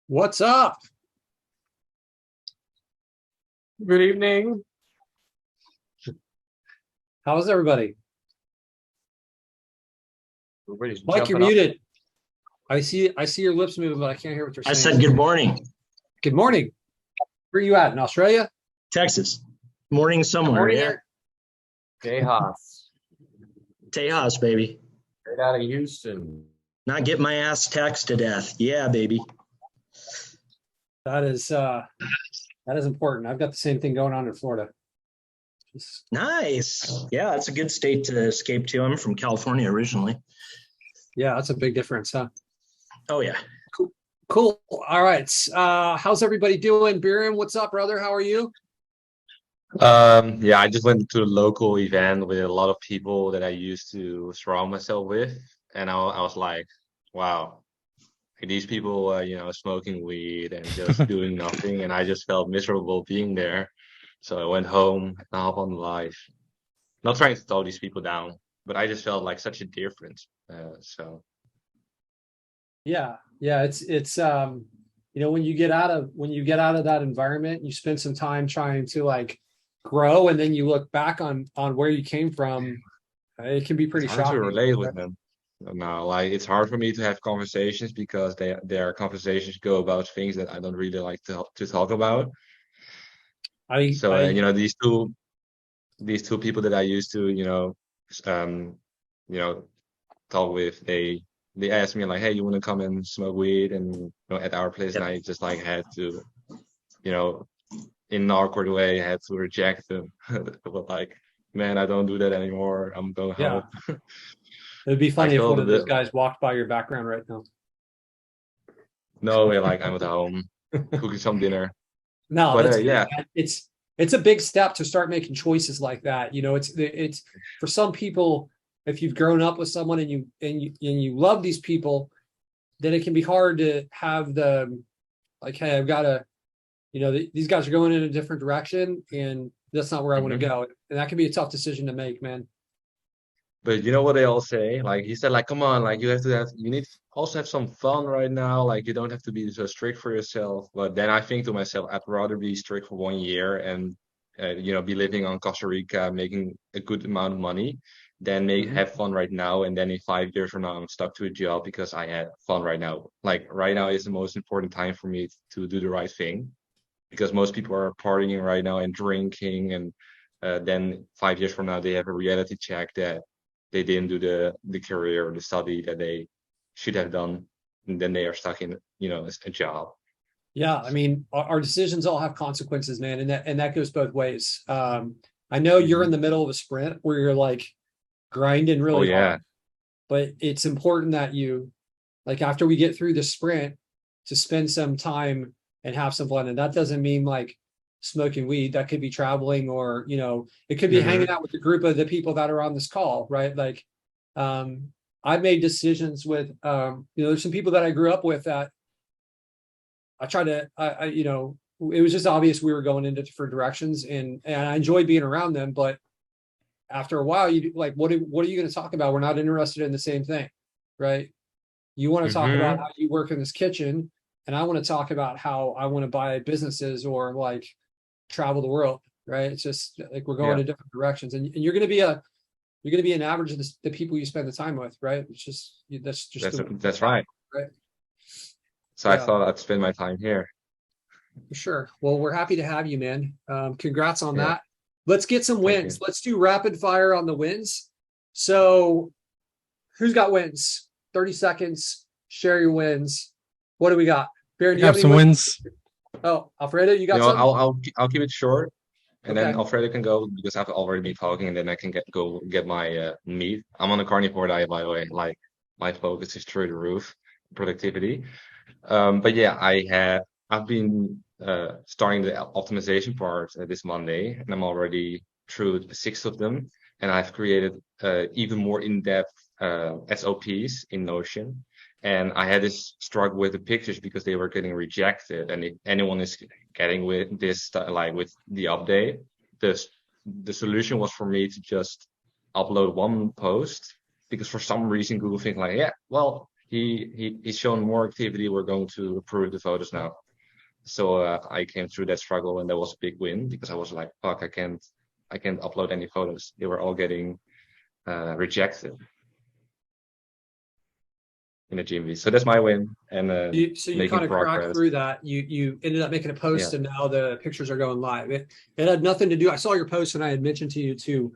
What's up? Good evening. How's everybody? Everybody's Mike, you're jumping up. muted. I see your lips moving, but I can't hear what you're I saying. said good morning, Good morning. Where are you at? In Australia? Texas. Morning Good somewhere, morning yeah. there. Tejas, Tejas, baby. right out of Houston. Not get my ass taxed to death. Yeah, baby. That is important. I've got the same thing going on in Florida. Nice. Yeah, that's a good state to escape to. I'm from California originally. Yeah, that's a big difference, huh? Oh, yeah. Cool. All right. How's everybody doing? Biram, what's up, brother? How are you? Yeah, I just went to a local event with a lot of people that I used to surround myself with, and I was like, wow, these people, smoking weed and just doing nothing, and I just felt miserable being there. So I went home, hop on live, not trying to talk these people down, but I just felt like such a difference. So Yeah. Yeah, when you get out of that environment, you spend some time trying to like grow, and then you look back on where you came from. It can be it's pretty hard to shocking. relate with them. Now, like it's hard for me to have conversations because their conversations go about things that I don't really like to talk about. I So I these two people that I used to um you know talk with, they asked me like, hey, you want to come and smoke weed and at our place, and Yep. I just like had to you know in an awkward way had to reject them. But like, man, I don't do that anymore, I'm going yeah, home. it'd be I funny if one felt a of those bit, guys walked by your background right now. no way, like I'm at home cooking some dinner. No, But that's good, yeah. man. It's a big step to start making choices like that. It's for some people, if you've grown up with someone and you love these people, then it can be hard to have the like, hey, I've got to, these guys are going in a different direction, and that's not where I want to Mhm. go. And that can be a tough decision to make, man. But you know what they all say? Like he said, like, come on, like you need to also have some fun right now. Like you don't have to be so strict for yourself. But then I think to myself, I'd rather be strict for 1 year and be living on Costa Rica, making a good amount of money, than make Mhm. have fun right now. And then in 5 years from now, I'm stuck to a job because I had fun right now. Like right now is the most important time for me to do the right thing, because most people are partying right now and drinking, and then 5 years from now they have a reality check that they didn't do the career or the study that they should have done, and then they are stuck in a job. Yeah, I mean, our decisions all have consequences, man, and that goes both ways. I know you're in Mhm. the middle of a sprint where you're like grinding Oh really hard, yeah. but it's important that you like after we get through the sprint to spend some time and have some fun. And that doesn't mean like smoking weed. That could be traveling, or it could be hanging Hmm. out with the group of the people that are on this call, right? Like, um, I made decisions with, there's some people that I grew up with that I tried to, it was just obvious we were going into different directions, and I enjoyed being around them. But after a while, you like, what are you going to talk about? We're not interested in the same thing, right? You want to talk about Hmm. how you work in this kitchen, and I want to talk about how I want to buy businesses or like travel the world, right? It's just like we're going Yeah, in different directions, and you're going to be an average of the people you spend the time with, right? It's just that's just that's the that's right. right. So I Yeah, thought I'd spend my time here. for sure. Well, we're happy to have you, man. Congrats on Yeah, that. Let's get some thank wins. you. Let's do rapid fire on the wins. So, who's got wins? 30 seconds. Share your wins. What do we got? Baron, I do you have have any some wins? wins. Oh, Alfredo, you You got know, some? I'll keep it short, and then Okay. Alfredo can go because I've already been talking, and then I can get my meat. I'm on a carnivore diet, by the way. Like my focus is through the roof, productivity. But yeah, I've been starting the optimization part this Monday, and I'm already through six of them, and I've created even more in-depth SOPs in Notion. And I had this struggle with the pictures because they were getting rejected, and if anyone is getting with like with the update, this the solution was for me to just upload one post, because for some reason Google thinks like, yeah, well, he's shown more activity. We're going to approve the photos now. So I came through that struggle, and that was a big win because I was like, fuck, I can't upload any photos. They were all getting rejected in the GMV. So that's my win. And so you kind of cracked through that. You ended up making a post, and now the pictures are going live. It had nothing to do. I saw your post, and I had mentioned to you to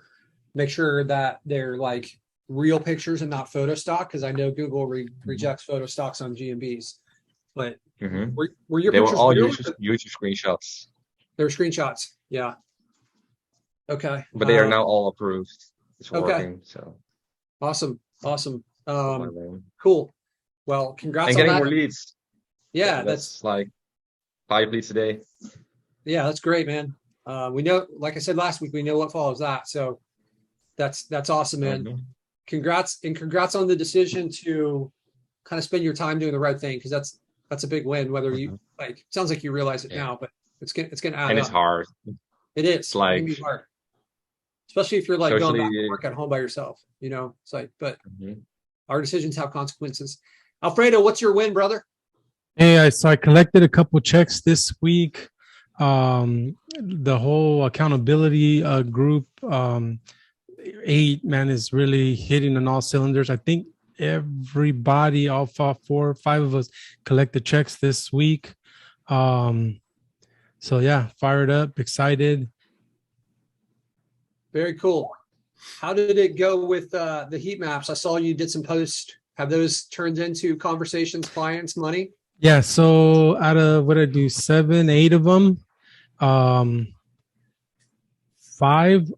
make sure that they're like real pictures and not photo stock, because I know Google rejects photo stocks on GMBs. But were your pictures all real? user screenshots. They were screenshots. Yeah. Okay. But they are now all approved. It's working. So awesome. Cool. Well, congrats and getting on that. more leads. Yeah, that's like 5 leads a day. Yeah, that's great, man. We know, like I said last week, we know what follows that. So that's awesome, man. Congrats on the decision to kind of spend your time doing the right thing, because that's a big win. Whether you like, sounds like you realize it now, but it's gonna add and up. it's hard. It is. It's like, it can be hard, especially if you're like socially, going back to work at home by yourself. You know, it's like, but our decisions have consequences. Alfredo, what's your win, brother? Hey, so I collected a couple checks this week. The whole accountability group, 8, man, is really hitting on all cylinders. I think everybody, all 4 or 5 of us, collected checks this week. So yeah, fired up, excited. Very cool. How did it go with the heat maps? I saw you did some posts. Have those turned into conversations, clients, money? Yeah. So out of what I do, 7, 8 of them, 5,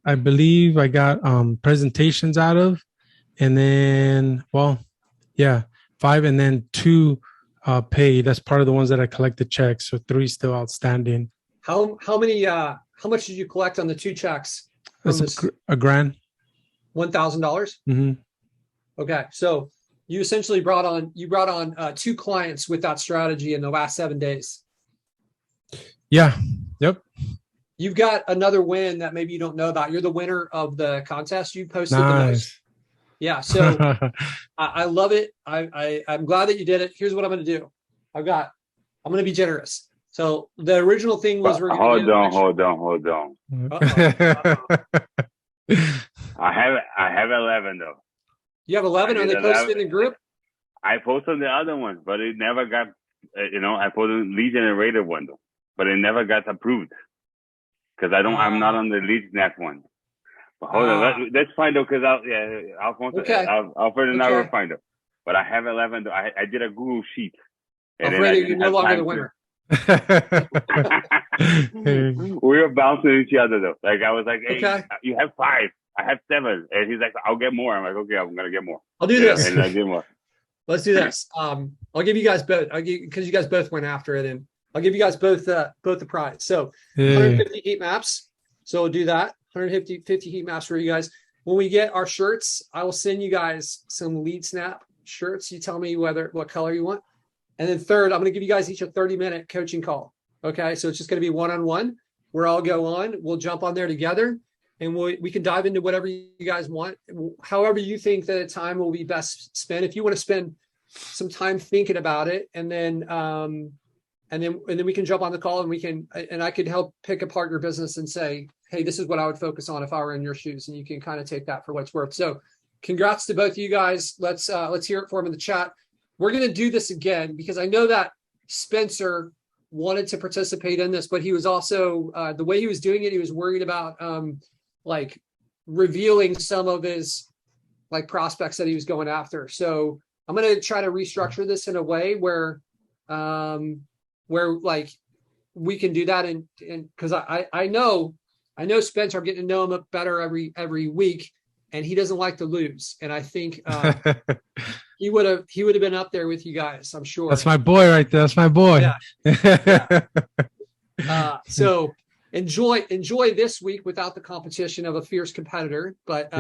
I believe I got presentations out of, and then 5, and then 2 paid. That's part of the ones that I collected checks. So 3 still outstanding. How much did you collect on the 2 checks? That's a grand. $1,000. Okay, so you essentially brought on 2 clients with that strategy in the last 7 days. Yeah. Yep. You've got another win that maybe you don't know about. You're the winner of the contest. You posted nice. The most. Yeah, so I love it. I'm glad that you did it. Here's what I'm going to do. I'm going to be generous. So the original thing was hold on. I have 11 though. You have 11. Are they posted in the group? I posted the other ones, but it never got. I posted lead generator one though, but it never got approved because I'm not on the LeadSnap one. But hold on, let's find out because Alfredo and I will find out. But I have 11 though. I did a Google sheet. Alfredo, you're no longer the winner. We were bouncing each other though. Like I was like, hey, you have 5. I have 7. And he's like, I'll get more. I'm like, okay, I'm gonna get more. I'll do this. And I did more. Let's do this. I'll give you guys both. Because you guys both went after it, and I'll give you guys both the prize. So 150 heat maps. So we'll do that. 150 heat maps for you guys. When we get our shirts, I will send you guys some LeadSnap shirts. You tell me what color you want. And then third, I'm going to give you guys each a 30-minute coaching call. Okay, so it's just going to be one-on-one where I'll go on. We'll jump on there together, and we can dive into whatever you guys want, however you think that time will be best spent. If you want to spend some time thinking about it, and then we can jump on the call, and I could help pick apart your business and say, hey, this is what I would focus on if I were in your shoes, and you can kind of take that for what it's worth. So, congrats to both of you guys. Let's hear it for them in the chat. We're going to do this again because I know that Spencer wanted to participate in this, but he was also the way he was doing it, he was worried about like revealing some of his like prospects that he was going after. So I'm going to try to restructure this in a way where like we can do that, and because I know Spencer, I'm getting to know him better every week, and he doesn't like to lose, and I think he would have been up there with you guys, I'm sure. That's my boy right there. That's my boy. Yeah. So enjoy this week without the competition of a fierce competitor, but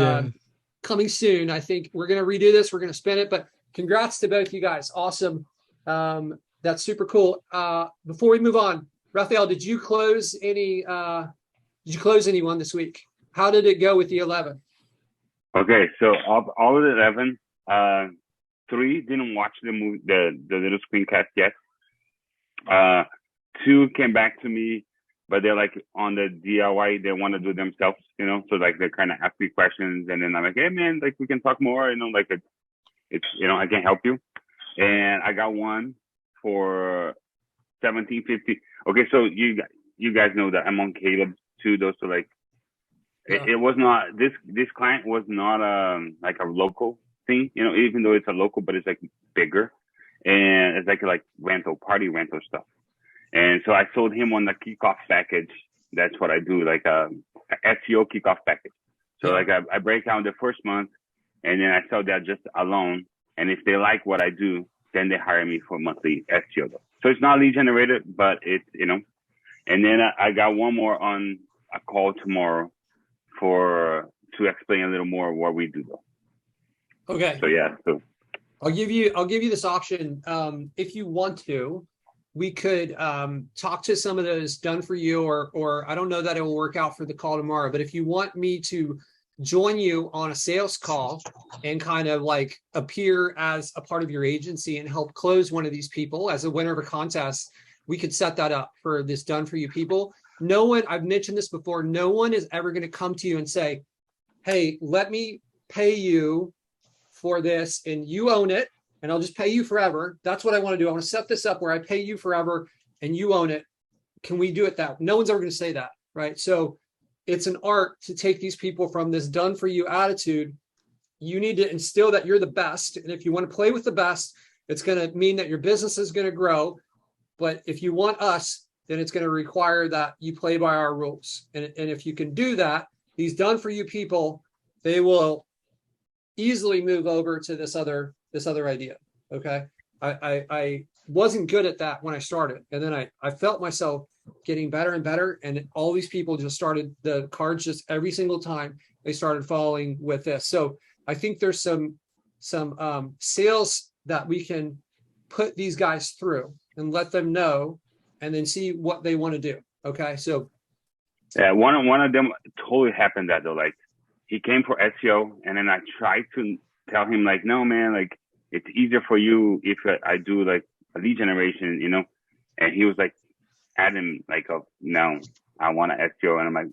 coming soon. I think we're going to redo this. We're going to spin it, but congrats to both you guys. Awesome. That's super cool. Before we move on, Rafael, did you close anyone this week? How did it go with the 11? Okay, so all of the 11, 3 didn't watch the movie, the little screencast yet. 2 came back to me, but they're like on the DIY, they want to do themselves, you know. So like they kind of ask me questions, and then I'm like, hey man, like we can talk more, you know, like it's you know, I can help you. And I got one for $17.50. Okay, so you guys know that I'm on Caleb too, though. So like it was not this client was not like a local thing, you know, even though it's a local, but it's like bigger, and it's like party rental stuff. And so I sold him on the kickoff package. That's what I do, like a SEO kickoff package. So like I break down the first month, and then I sell that just alone. And if they like what I do, then they hire me for monthly SEO. So it's not lead generated, but it's, you know. And then I got one more on a call tomorrow to explain a little more what we do though. Okay. So yeah. So I'll give you this option. If you want to, we could talk to some of those done for you, or I don't know that it will work out for the call tomorrow, but if you want me to join you on a sales call and kind of like appear as a part of your agency and help close one of these people as a winner of a contest, we could set that up for this done for you people. No one, I've mentioned this before, no one is ever going to come to you and say, hey, let me pay you for this and you own it and I'll just pay you forever. That's what I want to do. I want to set this up where I pay you forever and you own it. Can we do it that way? No one's ever going to say that, right? So it's an art to take these people from this done for you attitude. You need to instill that you're the best. And if you want to play with the best, it's going to mean that your business is going to grow. But if you want us, then it's going to require that you play by our rules. And if you can do that, these done for you people, they will easily move over to this other idea. Okay. I wasn't good at that when I started. And then I felt myself getting better and better. And all these people just started, the cards just every single time they started following with this. So I think there's some sales that we can put these guys through and let them know and then see what they want to do. Okay. So yeah, one of them totally happened that though. Like he came for SEO and then I tried to tell him like, no man, like it's easier for you if I do like a lead generation, you know? And he was like, Adam, like, oh, no, I want an SEO. And I'm like,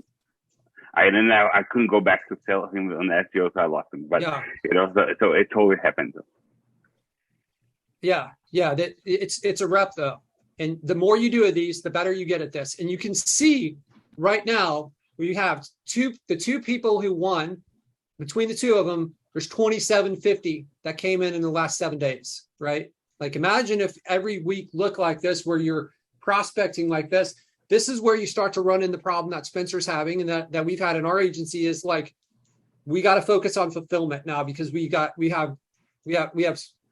I couldn't go back to sell him on the SEO, so I lost him. But yeah. You know, so it totally happened. Yeah, it's a rep though, and the more you do of these, the better you get at this. And you can see right now we have the two people who won. Between the two of them, there's 2750 that came in the last 7 days. Right? Like imagine if every week looked like this, where you're prospecting like this. This is where you start to run into the problem that Spencer's having and that we've had in our agency is like, we got to focus on fulfillment now because we have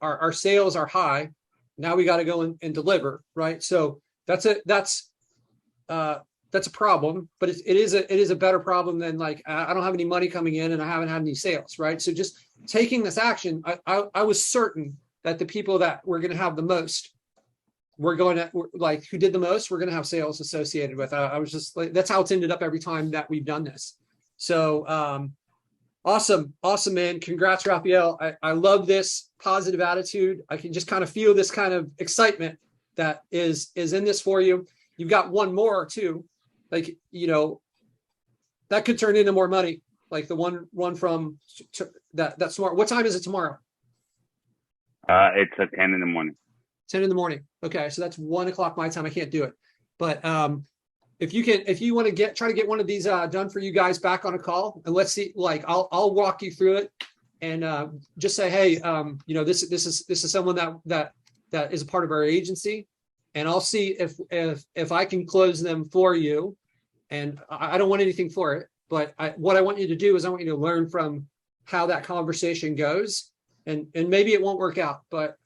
our sales are high. Now we got to go and deliver. Right. So that's a problem, but it is a better problem than like, I don't have any money coming in and I haven't had any sales. Right. So just taking this action, I was certain that the people that were going to have the most, we're who did the most, we're going to have sales associated with. I was just like, that's how it's ended up every time that we've done this. So awesome, man. Congrats, Rafael. I love this positive attitude. I can just kind of feel this kind of excitement that is in this for you. You've got one more too. Like, you know, that could turn into more money. Like the one from that smart. What time is it tomorrow? It's at 10 in the morning. 10 in the morning. Okay. So that's 1 o'clock my time. I can't do it. But if you want to try to get one of these done for you guys back on a call, and let's see, like I'll walk you through it and just say, hey, you know, this is someone that is a part of our agency, and I'll see if I can close them for you. And I don't want anything for it, but what I want you to do is I want you to learn from how that conversation goes, and maybe it won't work out, but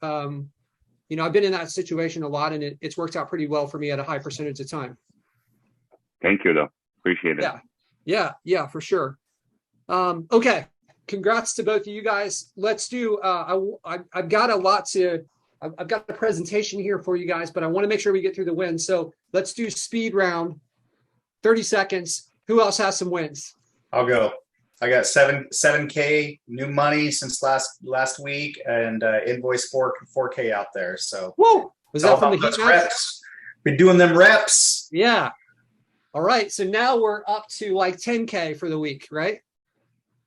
you know, I've been in that situation a lot, and it's worked out pretty well for me at a high percentage of time. Thank you, though. Appreciate it. Yeah, for sure. Okay. Congrats to both of you guys. Let's do, I've got I've got a presentation here for you guys, but I want to make sure we get through the wins. So let's do speed round, 30 seconds. Who else has some wins? I'll go. I got 7K new money since last week, and invoice 4K out there. So Whoa! Was it's all that from the about heat those maps? reps. Been doing them reps. Yeah. All right. So now we're up to like 10K for the week, right?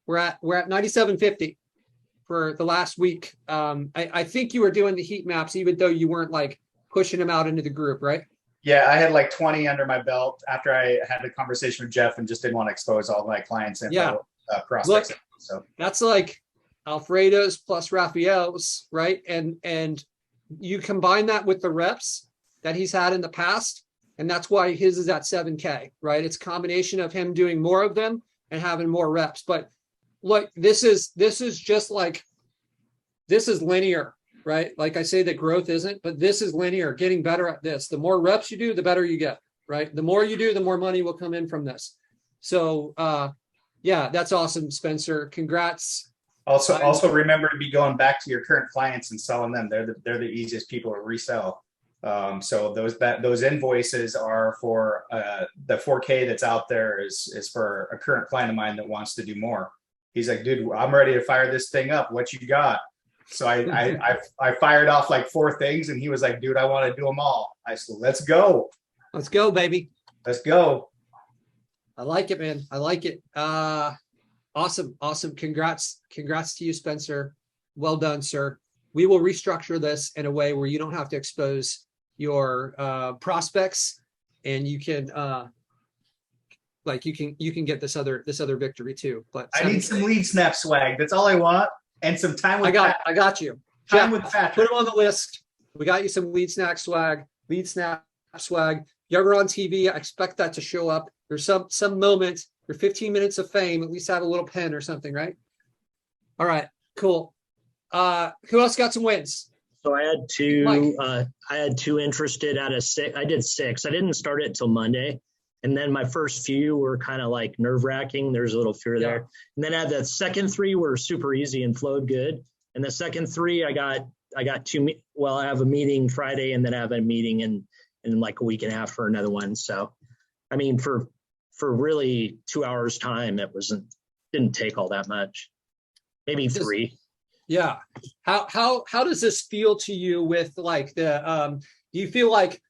We're at 9750 for the last week. I think you were doing the heat maps, even though you weren't like pushing them out into the group, right? Yeah, I had like 20 under my belt after I had a conversation with Jeff and just didn't want to expose all my clients' info, Yeah. prospects. Look, So that's like Alfredo's plus Rafael's, right? And you combine that with the reps that he's had in the past, and that's why his is at 7K, right? It's a combination of him doing more of them and having more reps. But look, this is just like, this is linear, right? Like I say that growth isn't, but this is linear, getting better at this. The more reps you do, the better you get, right? The more you do, the more money will come in from this. So yeah, that's awesome, Spencer. Congrats. also remember to be going back to your current clients and selling them. They're the easiest people to resell. So those invoices are for the 4K that's out there is for a current client of mine that wants to do more. He's like, dude, I'm ready to fire this thing up. What you got? So I fired off like 4 things, and he was like, dude, I want to do them all. I said, let's go. Let's go, baby. Let's go. I like it, man. I like it. Awesome. Congrats to you, Spencer. Well done, sir. We will restructure this in a way where you don't have to expose your prospects, and you can you can get this other victory too. But I need some LeadSnap swag. That's all I want. And some time with I got you. time Jeff, with Patric. put them on the list. We got you some LeadSnap swag. You're on TV. I expect that to show up. There's some moment, your 15 minutes of fame, at least have a little pen or something, right? All right, cool. Who else got some wins? So I had two. Mike. I had 2 interested out of 6. I did 6. I didn't start it till Monday, and then my first few were kind of like nerve wracking. There's a little fear there, and then I had the second 3 were super easy and flowed good. And the second 3, I got 2. Well, I have a meeting Friday, and then I have a meeting in like a week and a half for another one. So, I mean, for really 2 hours time, didn't take all that much, maybe 3. Yeah. How does this feel to you with like do you feel like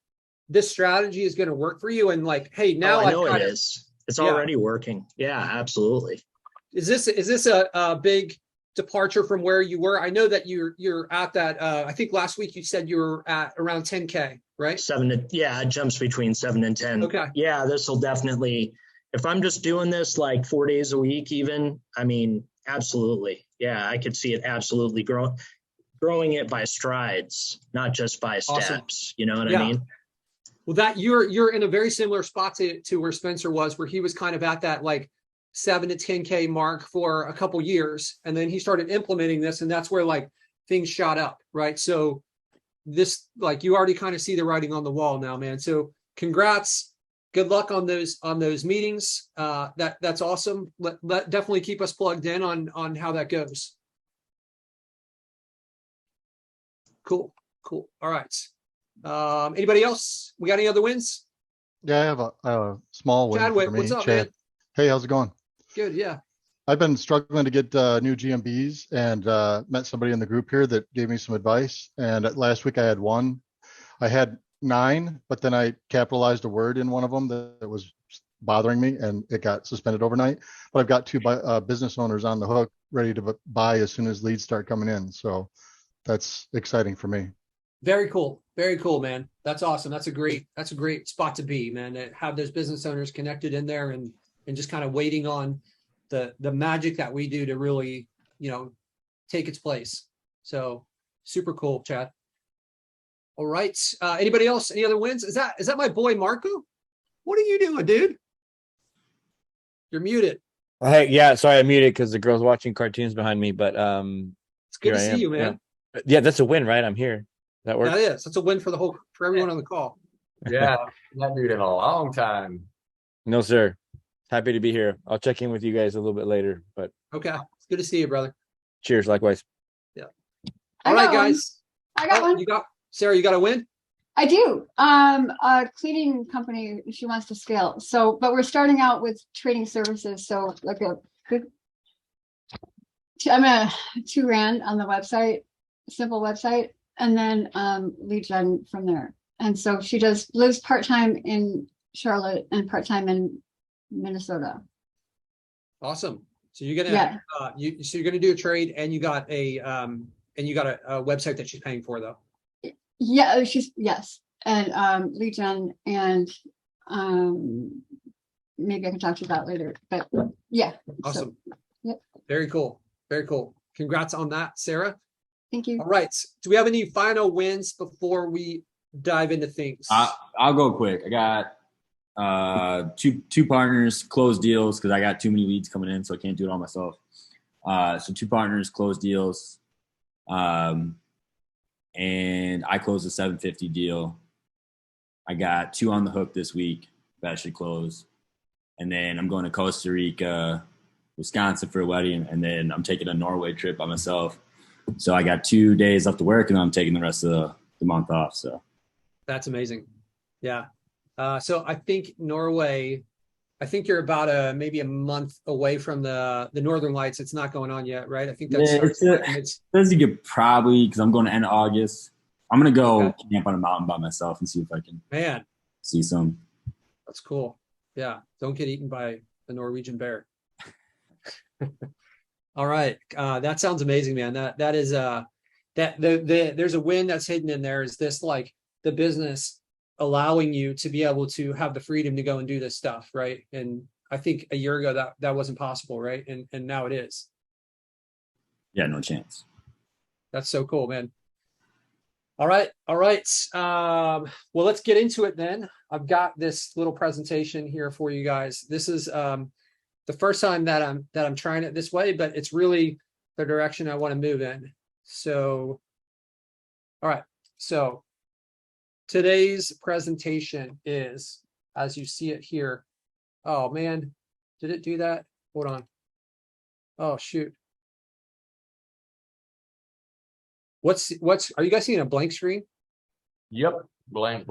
this strategy is going to work for you? And like, hey, now I know it is. It's already working. Yeah, absolutely. Is this a big departure from where you were? I know that you're at that. I think last week you said you were at around 10K, right? It jumps between 7 and 10. Okay. Yeah, this will definitely, if I'm just doing this like 4 days a week, even, I mean, absolutely. Yeah, I could see it absolutely growing it by strides, not just by steps. Awesome. You know what I mean? Well, that you're in a very similar spot to where Spencer was, where he was kind of at that like 7 to 10K mark for a couple years, and then he started implementing this, and that's where like things shot up, right? So this, like, you already kind of see the writing on the wall now, man. So congrats. Good luck on those meetings. That's awesome. Let definitely keep us plugged in on how that goes. Cool. All right. Anybody else? We got any other wins? Yeah, I have a small win Chadwick, for me. what's up, Chad. man? Hey, how's it going? Good. Yeah. I've been struggling to get new GMBs, and met somebody in the group here that gave me some advice. And last week I had 1. I had 9, but then I capitalized a word in one of them that was bothering me, and it got suspended overnight. But I've got 2 business owners on the hook ready to buy as soon as leads start coming in. So that's exciting for me. Very cool, man. That's awesome. That's a great spot to be, man. To have those business owners connected in there and just kind of waiting on the magic that we do to really, take its place. So super cool, Chad. All right. Anybody else? Any other wins? Is that my boy Marco? What are you doing, dude? You're muted. Hey, yeah, sorry, I muted because the girl's watching cartoons behind me. But it's good to see you, man. Yeah, that's a win, right? I'm here. That works. That is. That's a win for everyone on the call. Yeah, not dude in a long time. No, sir. Happy to be here. I'll check in with you guys a little bit later. But okay, it's good to see you, brother. Cheers, likewise. Yeah. All right, guys. I got one. Sarah, you got a win? I do. A cleaning company, she wants to scale. So, but we're starting out with trading services. So like a 2 rand on the website, simple website, and then lead gen from there. And so she lives part-time in Charlotte and part-time in Minnesota. Awesome. So you're gonna so you're gonna do a trade, and you got a website that she's paying for, though. Yeah, yes, and lead gen, and maybe I can talk to you about later. But yeah. Awesome. So, yep. Very cool. Very cool. Congrats on that, Sarah. Thank you. All right. Do we have any final wins before we dive into things? I'll go quick. I got two partners closed deals because I got too many leads coming in, so I can't do it all myself. So 2 partners closed deals, and I closed a 750 deal. I got 2 on the hook this week that should close, and then I'm going to Costa Rica, Wisconsin for a wedding, and then I'm taking a Norway trip by myself. So I got 2 days left to work, and I'm taking the rest of the month off. So that's amazing. Yeah. So I think Norway, I think you're about maybe a month away from the Northern Lights. It's not going on yet, right? I think that's says you could probably, because I'm going to end of August. I'm gonna go camp on a mountain by myself and see if I can see some. That's cool. Yeah. Don't get eaten by a Norwegian bear. All right. That sounds amazing, man. That is there's a win that's hidden in there. Is this like the business allowing you to be able to have the freedom to go and do this stuff, right? And I think a year ago that wasn't possible, right? And now it is. Yeah, no chance. That's so cool, man. All right. Well, let's get into it then. I've got this little presentation here for you guys. This is the first time that I'm trying it this way, but it's really the direction I want to move in. So, all right. So today's presentation is, as you see it here. Oh man, did it do that? Hold on. Oh shoot. Are you guys seeing a blank screen? Yep. Blank.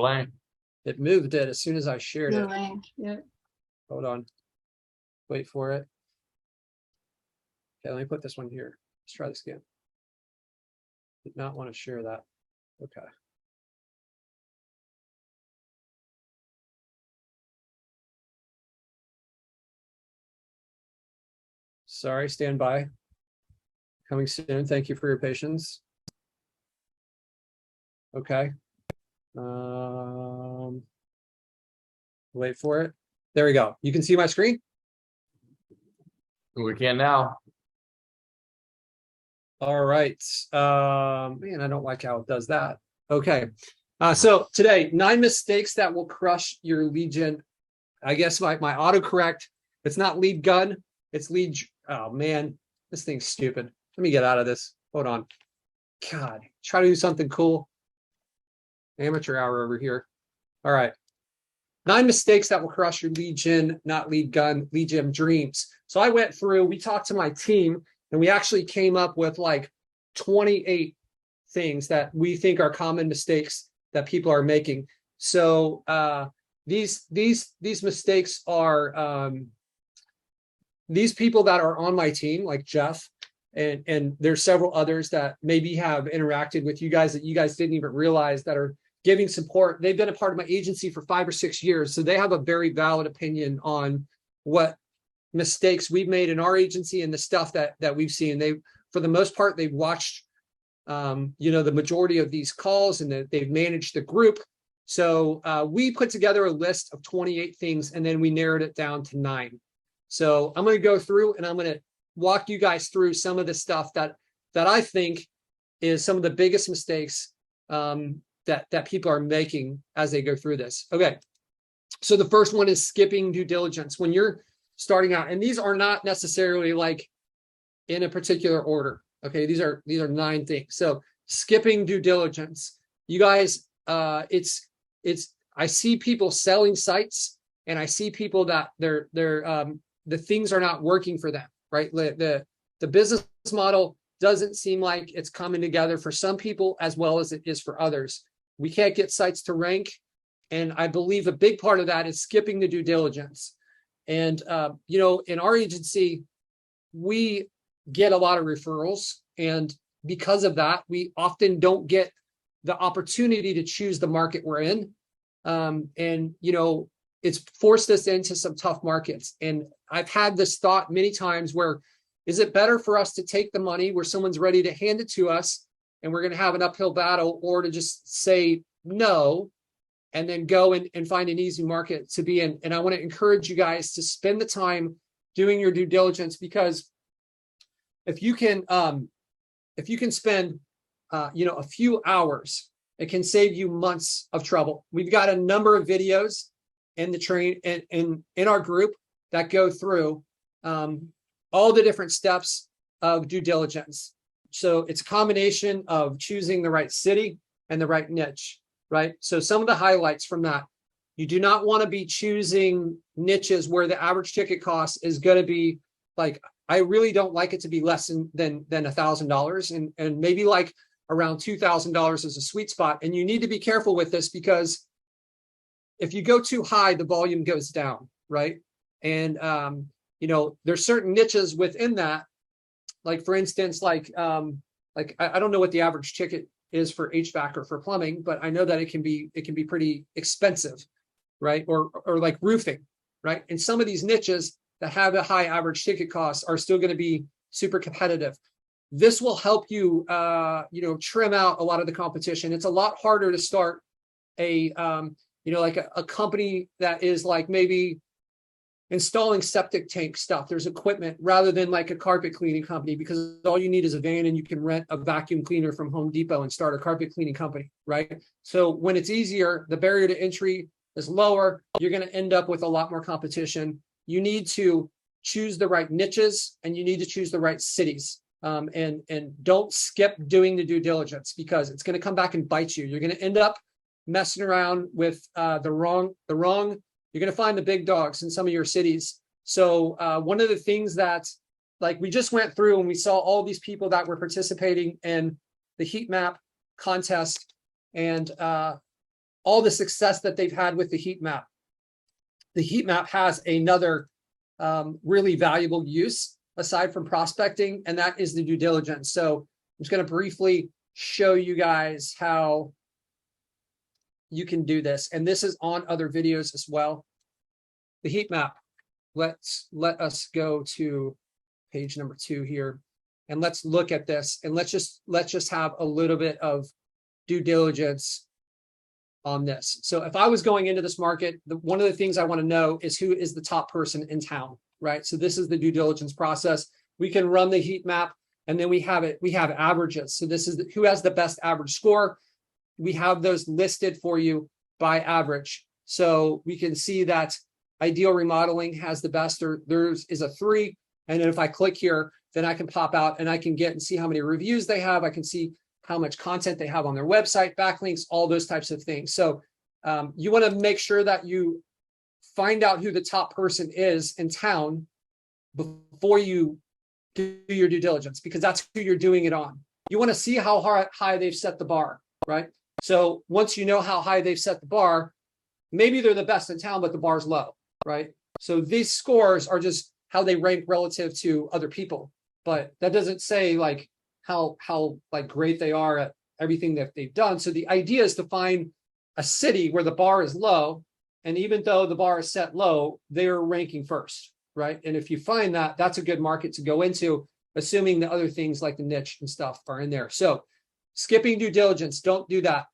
It moved it as soon as I shared it. Blank. Yep. Hold on. Wait for it. Okay, let me put this one here. Let's try this again. Did not want to share that. Okay. Sorry, stand by. Coming soon. Thank you for your patience. Okay. Wait for it. There we go. You can see my screen? We can now. All right. Man, I don't like how it does that. Okay. So today, 9 mistakes that will crush your lead gen. I guess my autocorrect, it's not lead gun, it's lead. Oh man, this thing's stupid. Let me get out of this. Hold on. God, try to do something cool. Amateur hour over here. All right. 9 mistakes that will crush your lead gen, not lead gun, lead gen dreams. So I went through, we talked to my team, and we actually came up with like 28 things that we think are common mistakes that people are making. So these mistakes are these people that are on my team, like Jeff, and there's several others that maybe have interacted with you guys that you guys didn't even realize that are giving support. They've been a part of my agency for 5 or 6 years, so they have a very valid opinion on what mistakes we've made in our agency and the stuff that we've seen. They, for the most part, they've watched the majority of these calls, and they've managed the group. So we put together a list of 28 things, and then we narrowed it down to 9. So I'm going to go through and I'm going to walk you guys through some of the stuff that I think is some of the biggest mistakes that people are making as they go through this. Okay. So the first one is skipping due diligence. When you're starting out, and these are not necessarily like in a particular order. Okay. These are 9 things. So skipping due diligence, you guys, I see people selling sites, and I see people that the things are not working for them, right? The business model doesn't seem like it's coming together for some people as well as it is for others. We can't get sites to rank. And I believe a big part of that is skipping the due diligence. And, in our agency, we get a lot of referrals. And because of that, we often don't get the opportunity to choose the market we're in. And, you know, it's forced us into some tough markets. And I've had this thought many times where, is it better for us to take the money where someone's ready to hand it to us and we're going to have an uphill battle, or to just say no and then go and find an easy market to be in? And I want to encourage you guys to spend the time doing your due diligence, because if you can spend you know, a few hours, it can save you months of trouble. We've got a number of videos in the in our group that go through all the different steps of due diligence. So it's a combination of choosing the right city and the right niche, right? So some of the highlights from that: you do not want to be choosing niches where the average ticket cost is going to be like, I really don't like it to be less than $1,000, and maybe like around $2,000 is a sweet spot. And you need to be careful with this, because if you go too high, the volume goes down, right? And you know, there's certain niches within that. Like for instance, like I don't know what the average ticket is for HVAC or for plumbing, but I know that it can be pretty expensive, right? Or like roofing, right? And some of these niches that have a high average ticket cost are still going to be super competitive. This will help you, you know, trim out a lot of the competition. It's a lot harder to start a, you know, like a company that is like maybe installing septic tank stuff. There's equipment, rather than like a carpet cleaning company, because all you need is a van and you can rent a vacuum cleaner from Home Depot and start a carpet cleaning company, right? So when it's easier, the barrier to entry is lower. You're going to end up with a lot more competition. You need to choose the right niches, and you need to choose the right cities. And don't skip doing the due diligence, because it's going to come back and bite you. You're going to end up messing around with the wrong. You're going to find the big dogs in some of your cities. So one of the things that, like, we just went through and we saw all these people that were participating in the heat map contest, and all the success that they've had with the heat map. The heat map has another really valuable use aside from prospecting, and that is the due diligence. So I'm just going to briefly show you guys how you can do this. And this is on other videos as well. The heat map. Let us go to page number 2 here, and let's look at this, and let's just have a little bit of due diligence on this. So if I was going into this market, one of the things I want to know is who is the top person in town, right? So this is the due diligence process. We can run the heat map, and then we have averages. So this is who has the best average score. We have those listed for you by average. So we can see that Ideal Remodeling has the best, or theirs is a 3. And then if I click here, then I can pop out and I can get and see how many reviews they have. I can see how much content they have on their website, backlinks, all those types of things. So you want to make sure that you find out who the top person is in town before you do your due diligence, because that's who you're doing it on. You want to see how high they've set the bar, right? So once you know how high they've set the bar, maybe they're the best in town, but the bar's low, right? So these scores are just how they rank relative to other people, but that doesn't say like how like great they are at everything that they've done. So the idea is to find a city where the bar is low, and even though the bar is set low, they're ranking first, right? And if you find that, that's a good market to go into, assuming the other things like the niche and stuff are in there. So skipping due diligence, don't do that.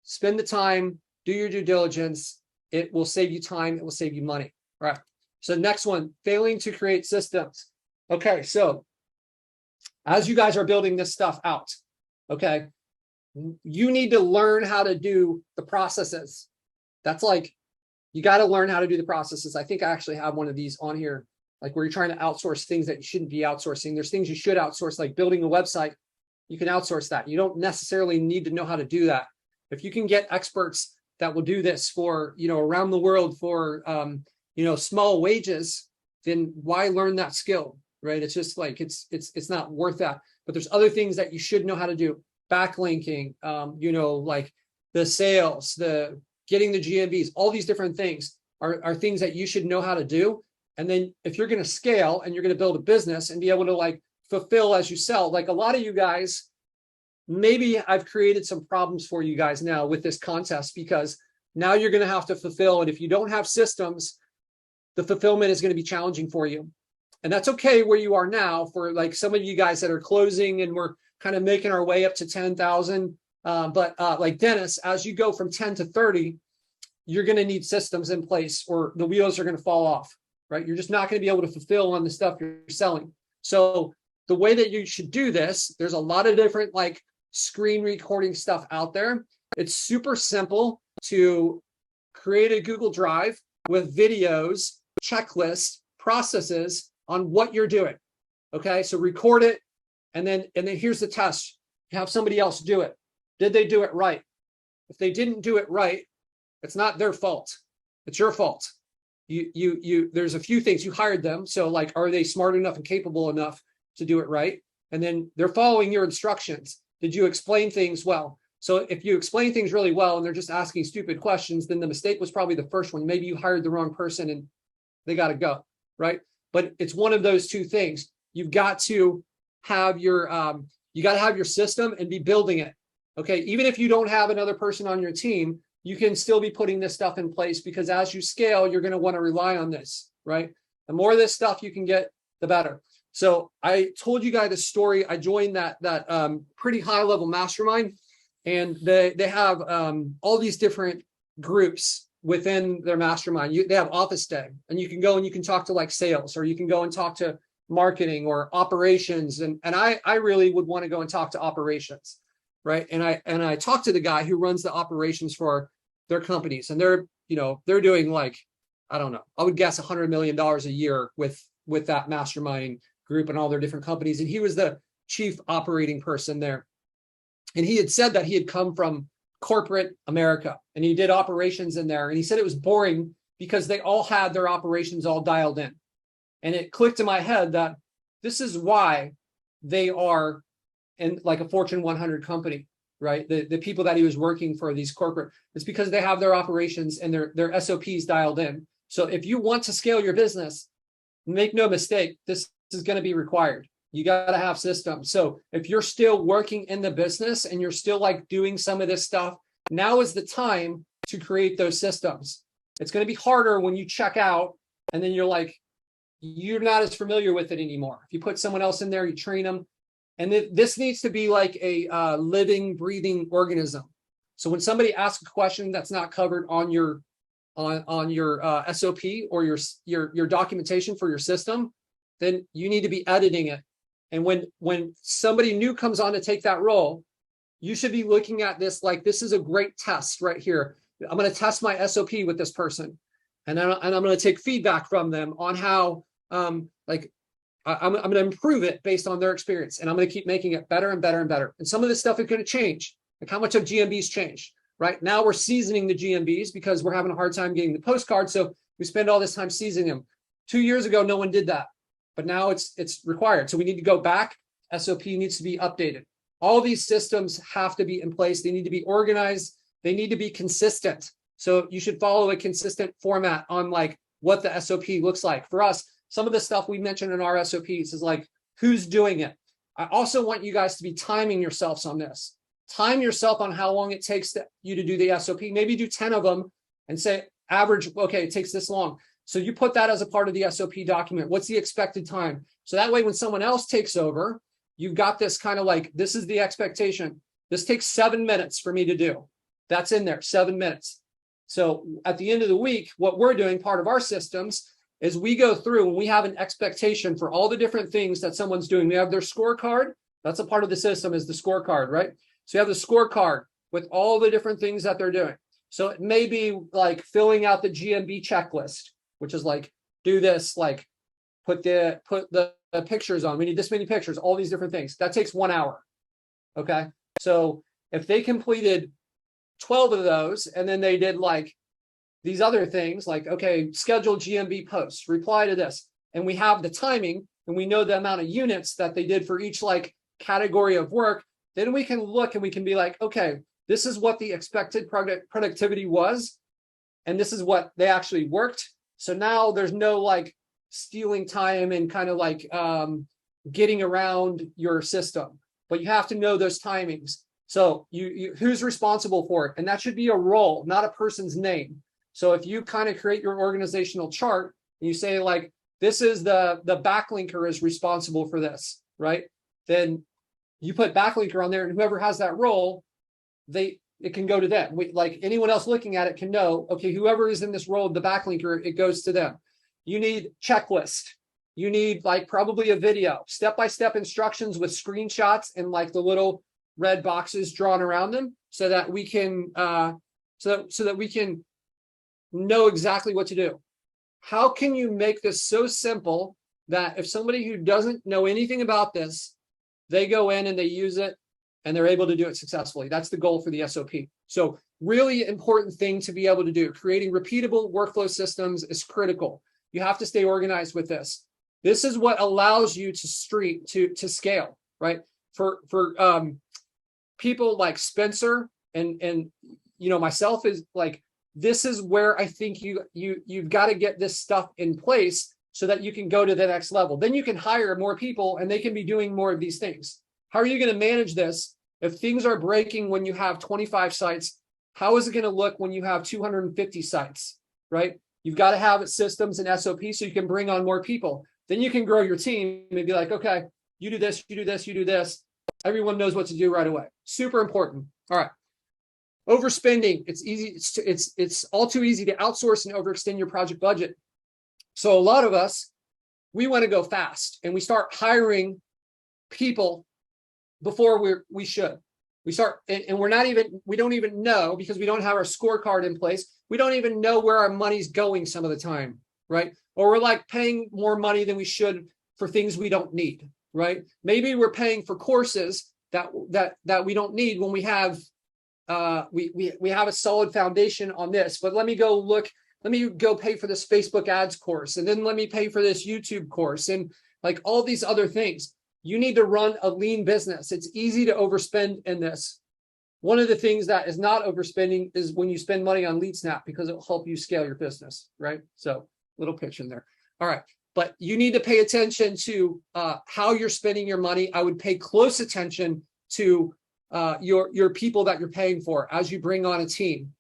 Spend the time, do your due diligence. It will save you time. It will save you money. All right. So next one, failing to create systems. Okay. So as you guys are building this stuff out, okay, you need to learn how to do the processes. That's like, you got to learn how to do the processes. I think I actually have one of these on here, like where you're trying to outsource things that you shouldn't be outsourcing. There's things you should outsource, like building a website. You can outsource that. You don't necessarily need to know how to do that. If you can get experts that will do this for, around the world for, small wages, then why learn that skill, right? It's just like, it's not worth that. But there's other things that you should know how to do. Backlinking, like the sales, the getting the GMBs, all these different things are things that you should know how to do. And then if you're going to scale and you're going to build a business and be able to like fulfill as you sell. Like a lot of you guys, maybe I've created some problems for you guys now with this contest, because now you're going to have to fulfill. And if you don't have systems, the fulfillment is going to be challenging for you. And that's okay where you are now. For like some of you guys that are closing and we're kind of making our way up to 10,000. But like Dennis, as you go from 10 to 30, you're going to need systems in place or the wheels are going to fall off, right? You're just not going to be able to fulfill on the stuff you're selling. So the way that you should do this, there's a lot of different like screen recording stuff out there. It's super simple to create a Google Drive with videos, checklists, processes on what you're doing. Okay, so record it, and then here's the test. You have somebody else do it. Did they do it right? If they didn't do it right, it's not their fault. It's your fault. There's a few things. You hired them, so like, are they smart enough and capable enough to do it right? And then they're following your instructions. Did you explain things well? So if you explain things really well and they're just asking stupid questions, then the mistake was probably the first one. Maybe you hired the wrong person and they got to go, right? But it's one of those two things. You've got to have your system and be building it. Okay, even if you don't have another person on your team, you can still be putting this stuff in place, because as you scale, you're going to want to rely on this, right? The more of this stuff you can get, the better. So I told you guys a story. I joined that pretty high level mastermind, and they have all these different groups within their mastermind. They have office day, and you can go and you can talk to like sales, or you can go and talk to marketing or operations. And I really would want to go and talk to operations, right? And I talked to the guy who runs the operations for their companies, and they're doing like, I don't know, I would guess $100 million a year with that mastermind group and all their different companies. And he was the chief operating person there. And he had said that he had come from corporate America and he did operations in there. And he said it was boring because they all had their operations all dialed in. And it clicked in my head that this is why they are in like a Fortune 100 company, right? The people that he was working for, these corporate, it's because they have their operations and their SOPs dialed in. So if you want to scale your business, make no mistake, this is going to be required. You got to have systems. So if you're still working in the business and you're still like doing some of this stuff, now is the time to create those systems. It's going to be harder when you check out and then you're like, you're not as familiar with it anymore. If you put someone else in there, you train them. And this needs to be like a living, breathing organism. So when somebody asks a question that's not covered on your SOP or your documentation for your system, then you need to be editing it. And when somebody new comes on to take that role, you should be looking at this like, this is a great test right here. I'm going to test my SOP with this person, and I'm going to take feedback from them on how I'm going to improve it based on their experience, and I'm going to keep making it better and better and better. And some of this stuff is going to change. Like how much of GMBs change? Right now we're seasoning the GMBs because we're having a hard time getting the postcards. So we spend all this time seasoning them. 2 years ago, no one did that, but now it's required. So we need to go back. SOP needs to be updated. All these systems have to be in place. They need to be organized. They need to be consistent. So you should follow a consistent format on like what the SOP looks like. For us, some of the stuff we mentioned in our SOPs is like, who's doing it? I also want you guys to be timing yourselves on this. Time yourself on how long it takes you to do the SOP. Maybe do 10 of them and say average, okay, it takes this long. So you put that as a part of the SOP document. What's the expected time? So that way, when someone else takes over, you've got this kind of like, this is the expectation. This takes 7 minutes for me to do. That's in there, 7 minutes. So at the end of the week, what we're doing, part of our systems, is we go through and we have an expectation for all the different things that someone's doing. We have their scorecard. That's a part of the system, is the scorecard, right? So you have the scorecard with all the different things that they're doing. So it may be like filling out the GMB checklist, which is like, do this, like put the pictures on. We need this many pictures, all these different things. That takes 1 hour. Okay. So if they completed 12 of those, and then they did like these other things, like, okay, schedule GMB posts, reply to this, and we have the timing and we know the amount of units that they did for each like category of work, then we can look and we can be like, okay, this is what the expected productivity was, and this is what they actually worked. So now there's no like stealing time and kind of like getting around your system, but you have to know those timings. So you who's responsible for it? And that should be a role, not a person's name. So if you kind of create your organizational chart and you say like, this is the backlinker is responsible for this, right? Then you put backlinker on there, and whoever has that role, it can go to them. Like anyone else looking at it can know, okay, whoever is in this role of the backlinker, it goes to them. You need checklist. You need like probably a video, step-by-step instructions with screenshots and like the little red boxes drawn around them, so that we can so that we can know exactly what to do. How can you make this so simple that if somebody who doesn't know anything about this, they go in and they use it and they're able to do it successfully? That's the goal for the SOP. So really important thing to be able to do. Creating repeatable workflow systems is critical. You have to stay organized with this. This is what allows you to scale, right? For people like Spencer and myself, is like, this is where I think you've got to get this stuff in place so that you can go to the next level. Then you can hire more people and they can be doing more of these things. How are you going to manage this if things are breaking when you have 25 sites? How is it going to look when you have 250 sites, right? You've got to have systems and SOPs so you can bring on more people. Then you can grow your team and be like, okay, you do this, you do this, you do this. Everyone knows what to do right away. Super important. All right. Overspending. It's easy. It's all too easy to outsource and overextend your project budget. So a lot of us, we want to go fast and we start hiring people before we should. We start, and we don't even know, because we don't have our scorecard in place. We don't even know where our money's going some of the time, right? Or we're like paying more money than we should for things we don't need, right? Maybe we're paying for courses that we don't need when we have we have a solid foundation on this. But let me go pay for this Facebook ads course, and then let me pay for this YouTube course, and like all these other things. You need to run a lean business. It's easy to overspend in this. One of the things that is not overspending is when you spend money on LeadSnap, because it will help you scale your business, right? So little pitch in there. All right. But you need to pay attention to how you're spending your money. I would pay close attention to your people that you're paying for as you bring on a team.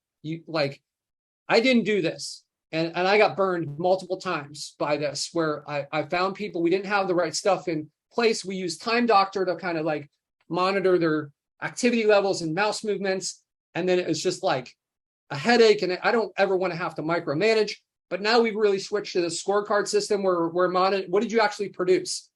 I didn't do this, and I got burned multiple times by this, where I found people, we didn't have the right stuff in place. We used Togther to kind of like monitor their activity levels and mouse movements, and then it was just like a headache, and I don't ever want to have to micromanage. But now we've really switched to the scorecard system where we're monitoring what did you actually produce.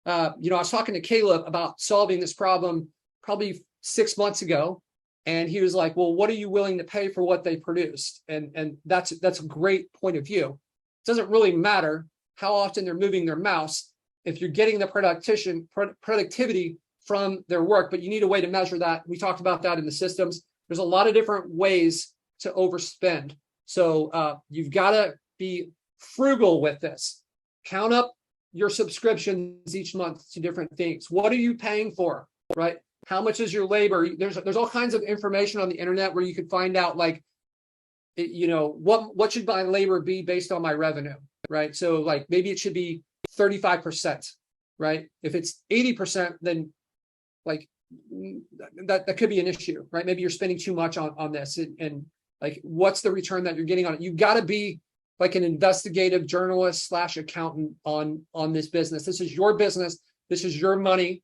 I was talking to Caleb about solving this problem probably 6 months ago, and he was like, well, what are you willing to pay for what they produced? And that's a great point of view. It doesn't really matter how often they're moving their mouse if you're getting the productivity from their work, but you need a way to measure that. We talked about that in the systems. There's a lot of different ways to overspend. So you've got to be frugal with this. Count up your subscriptions each month to different things. What are you paying for, right? How much is your labor? There's all kinds of information on the internet where you could find out, like, what should my labor be based on my revenue, right? So like maybe it should be 35%, right? If it's 80%, then like that could be an issue, right? Maybe you're spending too much on this, and like, what's the return that you're getting on it? You've got to be like an investigative journalist / accountant on this business. This is your business. This is your money.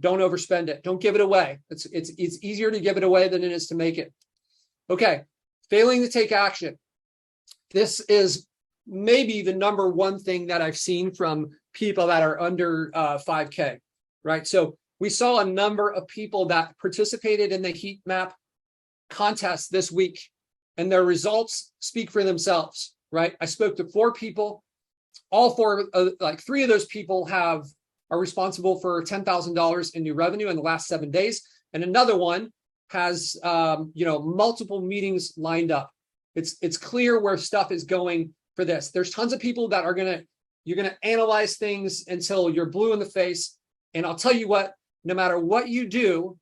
Don't overspend it. Don't give it away. It's easier to give it away than it is to make it. Okay. Failing to take action. This is maybe the number one thing that I've seen from people that are under 5K, right? So we saw a number of people that participated in the heat map contest this week, and their results speak for themselves, right? I spoke to 4 people. All 4, like 3 of those people are responsible for $10,000 in new revenue in the last 7 days. And another one has, multiple meetings lined up. It's clear where stuff is going for this. There's tons of people that you're going to analyze things until you're blue in the face. And I'll tell you what, no matter what you do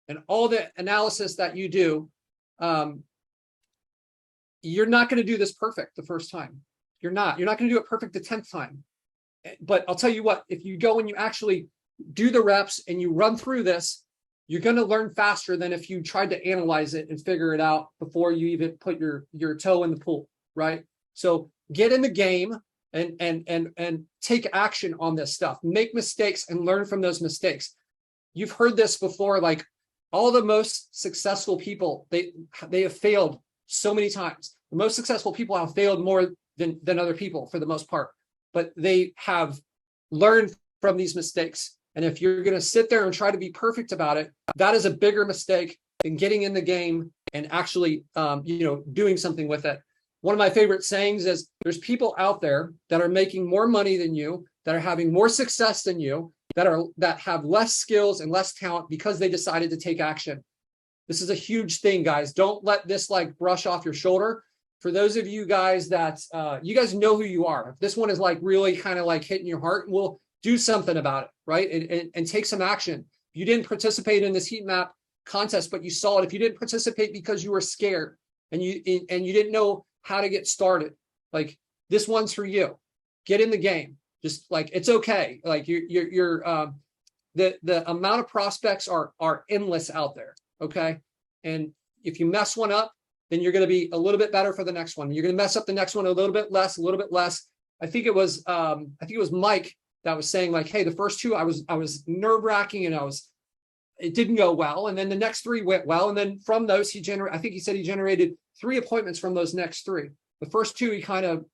and all the analysis that you do, you're not going to do this perfect the first time. You're not going to do it perfect the 10th time. But I'll tell you what, if you go and you actually do the reps and you run through this, you're going to learn faster than if you tried to analyze it and figure it out before you even put your toe in the pool, right? So get in the game and take action on this stuff. Make mistakes and learn from those mistakes. You've heard this before, like all the most successful people, they have failed so many times. The most successful people have failed more than other people for the most part, but they have learned from these mistakes. And if you're going to sit there and try to be perfect about it, that is a bigger mistake than getting in the game and actually, doing something with it. One of my favorite sayings is there's people out there that are making more money than you, that are having more success than you, that have less skills and less talent because they decided to take action. This is a huge thing, guys. Don't let this like brush off your shoulder. For those of you guys that you guys know who you are. If this one is like really kind of like hitting your heart, we'll do something about it, right? And take some action. If you didn't participate in this heat map contest, but you saw it, if you didn't participate because you were scared and you didn't know how to get started, like this one's for you. Get in the game. Just like it's okay. Like the amount of prospects are endless out there. Okay. And if you mess one up, then you're going to be a little bit better for the next one. You're going to mess up the next one a little bit less. I think it was Mike that was saying like, hey, the first two I was nerve-wracking and it didn't go well. And then the next three went well. And then from those he generated 3 appointments from those next 3. The first 2 he kind of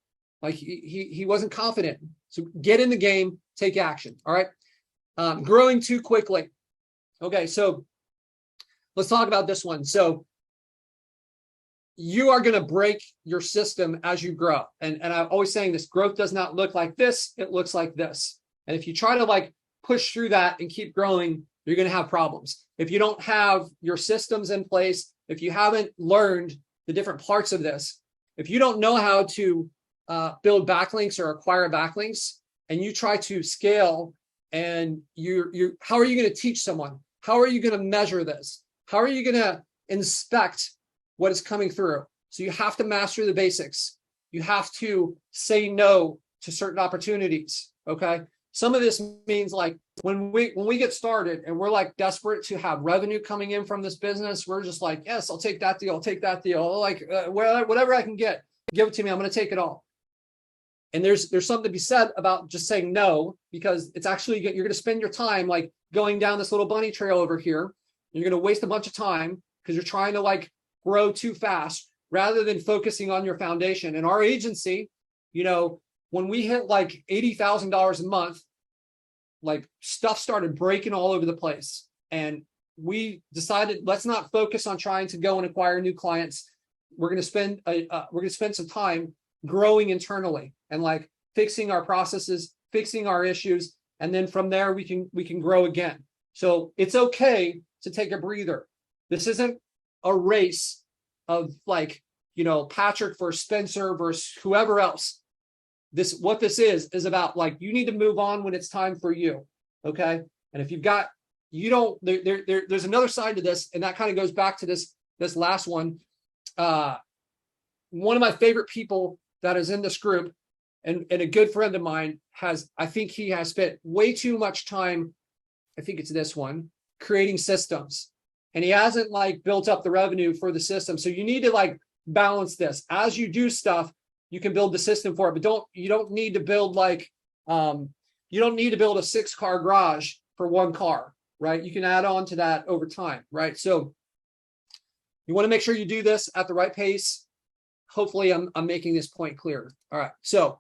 like he wasn't confident. So get in the game, take action. All right. Growing too quickly. Okay, so let's talk about this one. So you are going to break your system as you grow. And I'm always saying this, growth does not look like this. It looks like this. And if you try to like push through that and keep growing, you're going to have problems. If you don't have your systems in place, if you haven't learned the different parts of this, if you don't know how to build backlinks or acquire backlinks, and you try to scale, and how are you going to teach someone? How are you going to measure this? How are you going to inspect what is coming through? So you have to master the basics. You have to say no to certain opportunities. Okay. Some of this means like when we get started and we're like desperate to have revenue coming in from this business, we're just like, yes, I'll take that deal. I'll take that deal. Like whatever I can get, give it to me. I'm going to take it all. And there's something to be said about just saying no, because it's actually, you're going to spend your time like going down this little bunny trail over here. You're going to waste a bunch of time because you're trying to like grow too fast rather than focusing on your foundation. And our agency, when we hit like $80,000 a month, like stuff started breaking all over the place. And we decided, let's not focus on trying to go and acquire new clients. We're going to spend some time growing internally and like fixing our processes, fixing our issues. And then from there, we can grow again. So it's okay to take a breather. This isn't a race of like, Patric versus Spencer versus whoever else. What this is about like, you need to move on when it's time for you. Okay. And if there's another side to this, and that kind of goes back to this last one. One of my favorite people that is in this group and a good friend of mine I think he has spent way too much time, I think it's this one, creating systems. And he hasn't like built up the revenue for the system. So you need to like balance this. As you do stuff, you can build the system for it, but you don't need to build like, you don't need to build a 6-car garage for 1 car, right? You can add on to that over time, right? So you want to make sure you do this at the right pace. Hopefully I'm making this point clear. All right. So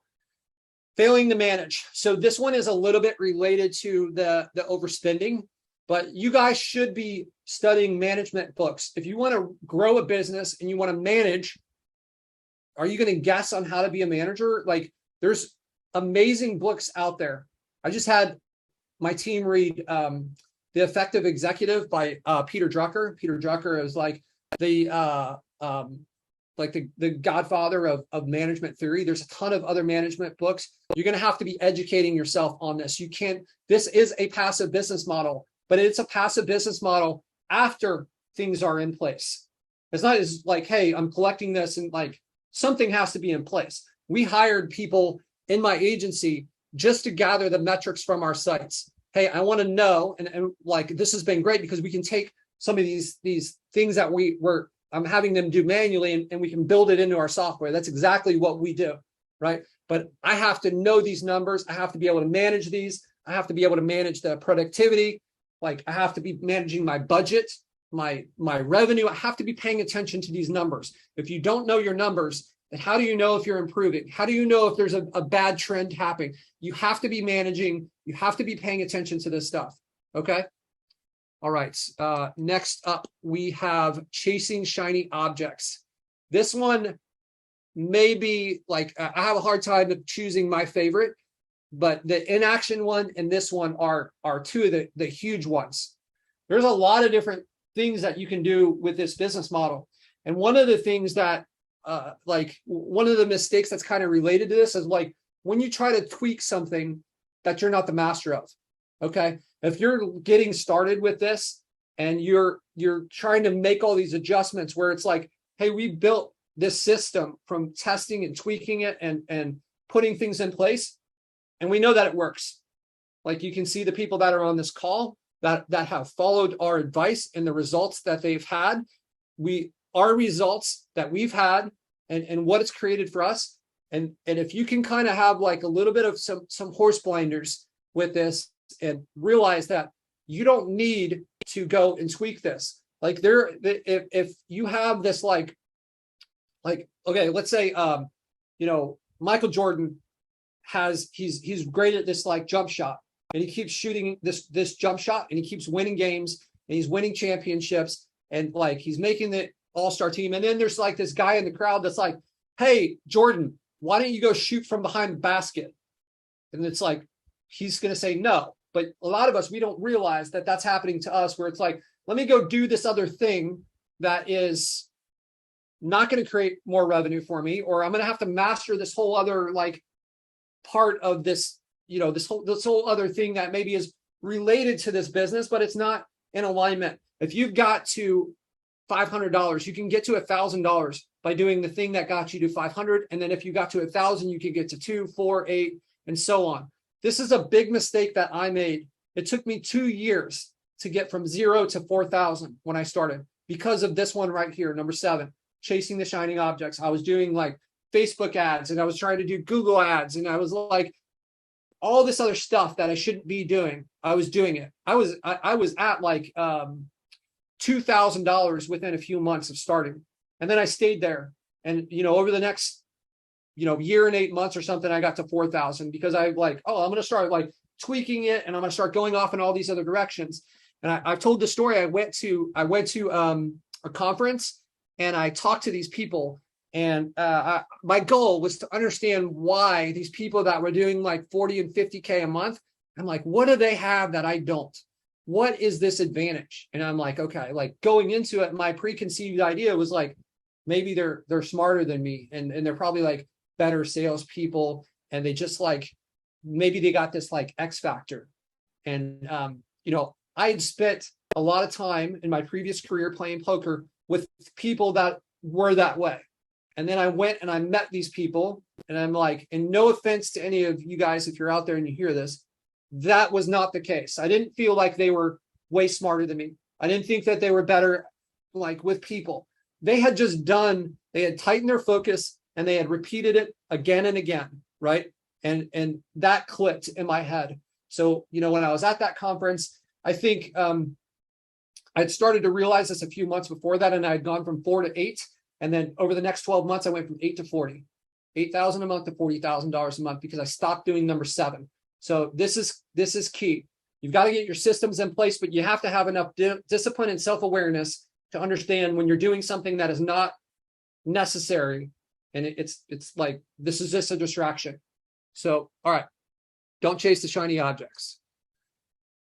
failing to manage. So this one is a little bit related to the overspending, but you guys should be studying management books. If you want to grow a business and you want to manage, are you going to guess on how to be a manager? Like there's amazing books out there. I just had my team read The Effective Executive by Peter Drucker. Peter Drucker is like the godfather of management theory. There's a ton of other management books. You're going to have to be educating yourself on this. This is a passive business model, but it's a passive business model after things are in place. It's not as like, hey, I'm collecting this and like something has to be in place. We hired people in my agency just to gather the metrics from our sites. Hey, I want to know, and like this has been great because we can take some of these things that I'm having them do manually, and we can build it into our software. That's exactly what we do, right? But I have to know these numbers. I have to be able to manage these. I have to be able to manage the productivity. Like I have to be managing my budget, my revenue. I have to be paying attention to these numbers. If you don't know your numbers, then how do you know if you're improving? How do you know if there's a bad trend happening? You have to be managing. You have to be paying attention to this stuff. Okay. All right. Next up, we have chasing shiny objects. This one may be like, I have a hard time of choosing my favorite, but the inaction one and this one are two of the huge ones. There's a lot of different things that you can do with this business model. And one of the things that, like one of the mistakes that's kind of related to this is like when you try to tweak something that you're not the master of. Okay. If you're getting started with this and you're trying to make all these adjustments where it's like, hey, we built this system from testing and tweaking it and putting things in place, and we know that it works. Like you can see the people that are on this call that have followed our advice and the results that they've had. Our results that we've had and what it's created for us. And if you can kind of have like a little bit of some horse blinders with this and realize that you don't need to go and tweak this. Like if you have this like, okay, let's say, Michael Jordan he's great at this like jump shot, and he keeps shooting this jump shot, and he keeps winning games, and he's winning championships, and like he's making the all-star team. And then there's like this guy in the crowd that's like, hey, Jordan, why don't you go shoot from behind the basket? And it's like, he's going to say no. But a lot of us, we don't realize that that's happening to us, where it's like, let me go do this other thing that is not going to create more revenue for me, or I'm going to have to master this whole other like part of this, this whole other thing that maybe is related to this business, but it's not in alignment. If you've got to $500, you can get to $1,000 by doing the thing that got you to 500. And then if you got to 1,000, you can get to 2, 4, 8, and so on. This is a big mistake that I made. It took me 2 years to get from 0 to 4,000 when I started because of this one right here, number 7, chasing the shining objects. I was doing like Facebook ads, and I was trying to do Google ads, and I was like all this other stuff that I shouldn't be doing. I was doing it. I was at like $2,000 within a few months of starting. And then I stayed there. And, over the next, year and 8 months or something, I got to 4,000 because I like, I'm going to start like tweaking it, and I'm going to start going off in all these other directions. And I've told the story. I went to a conference, and I talked to these people, and my goal was to understand why these people that were doing like 40 and 50K a month, I'm like, what do they have that I don't? What is this advantage? And I'm like, okay, like going into it, my preconceived idea was like, maybe they're smarter than me, and they're probably like better salespeople, and they just like, maybe they got this like X factor. And I had spent a lot of time in my previous career playing poker with people that were that way. And then I went and I met these people, and I'm like, and no offense to any of you guys, if you're out there and you hear this, that was not the case. I didn't feel like they were way smarter than me. I didn't think that they were better like with people. They had tightened their focus, and they had repeated it again and again, right? And that clicked in my head. So, when I was at that conference, I think I'd started to realize this a few months before that, and I'd gone from 4 to 8. And then over the next 12 months, I went from 8 to 40, 8,000 a month to $40,000 a month, because I stopped doing number 7. So this is key. You've got to get your systems in place, but you have to have enough discipline and self-awareness to understand when you're doing something that is not necessary. And it's like, this is just a distraction. So, all right, don't chase the shiny objects.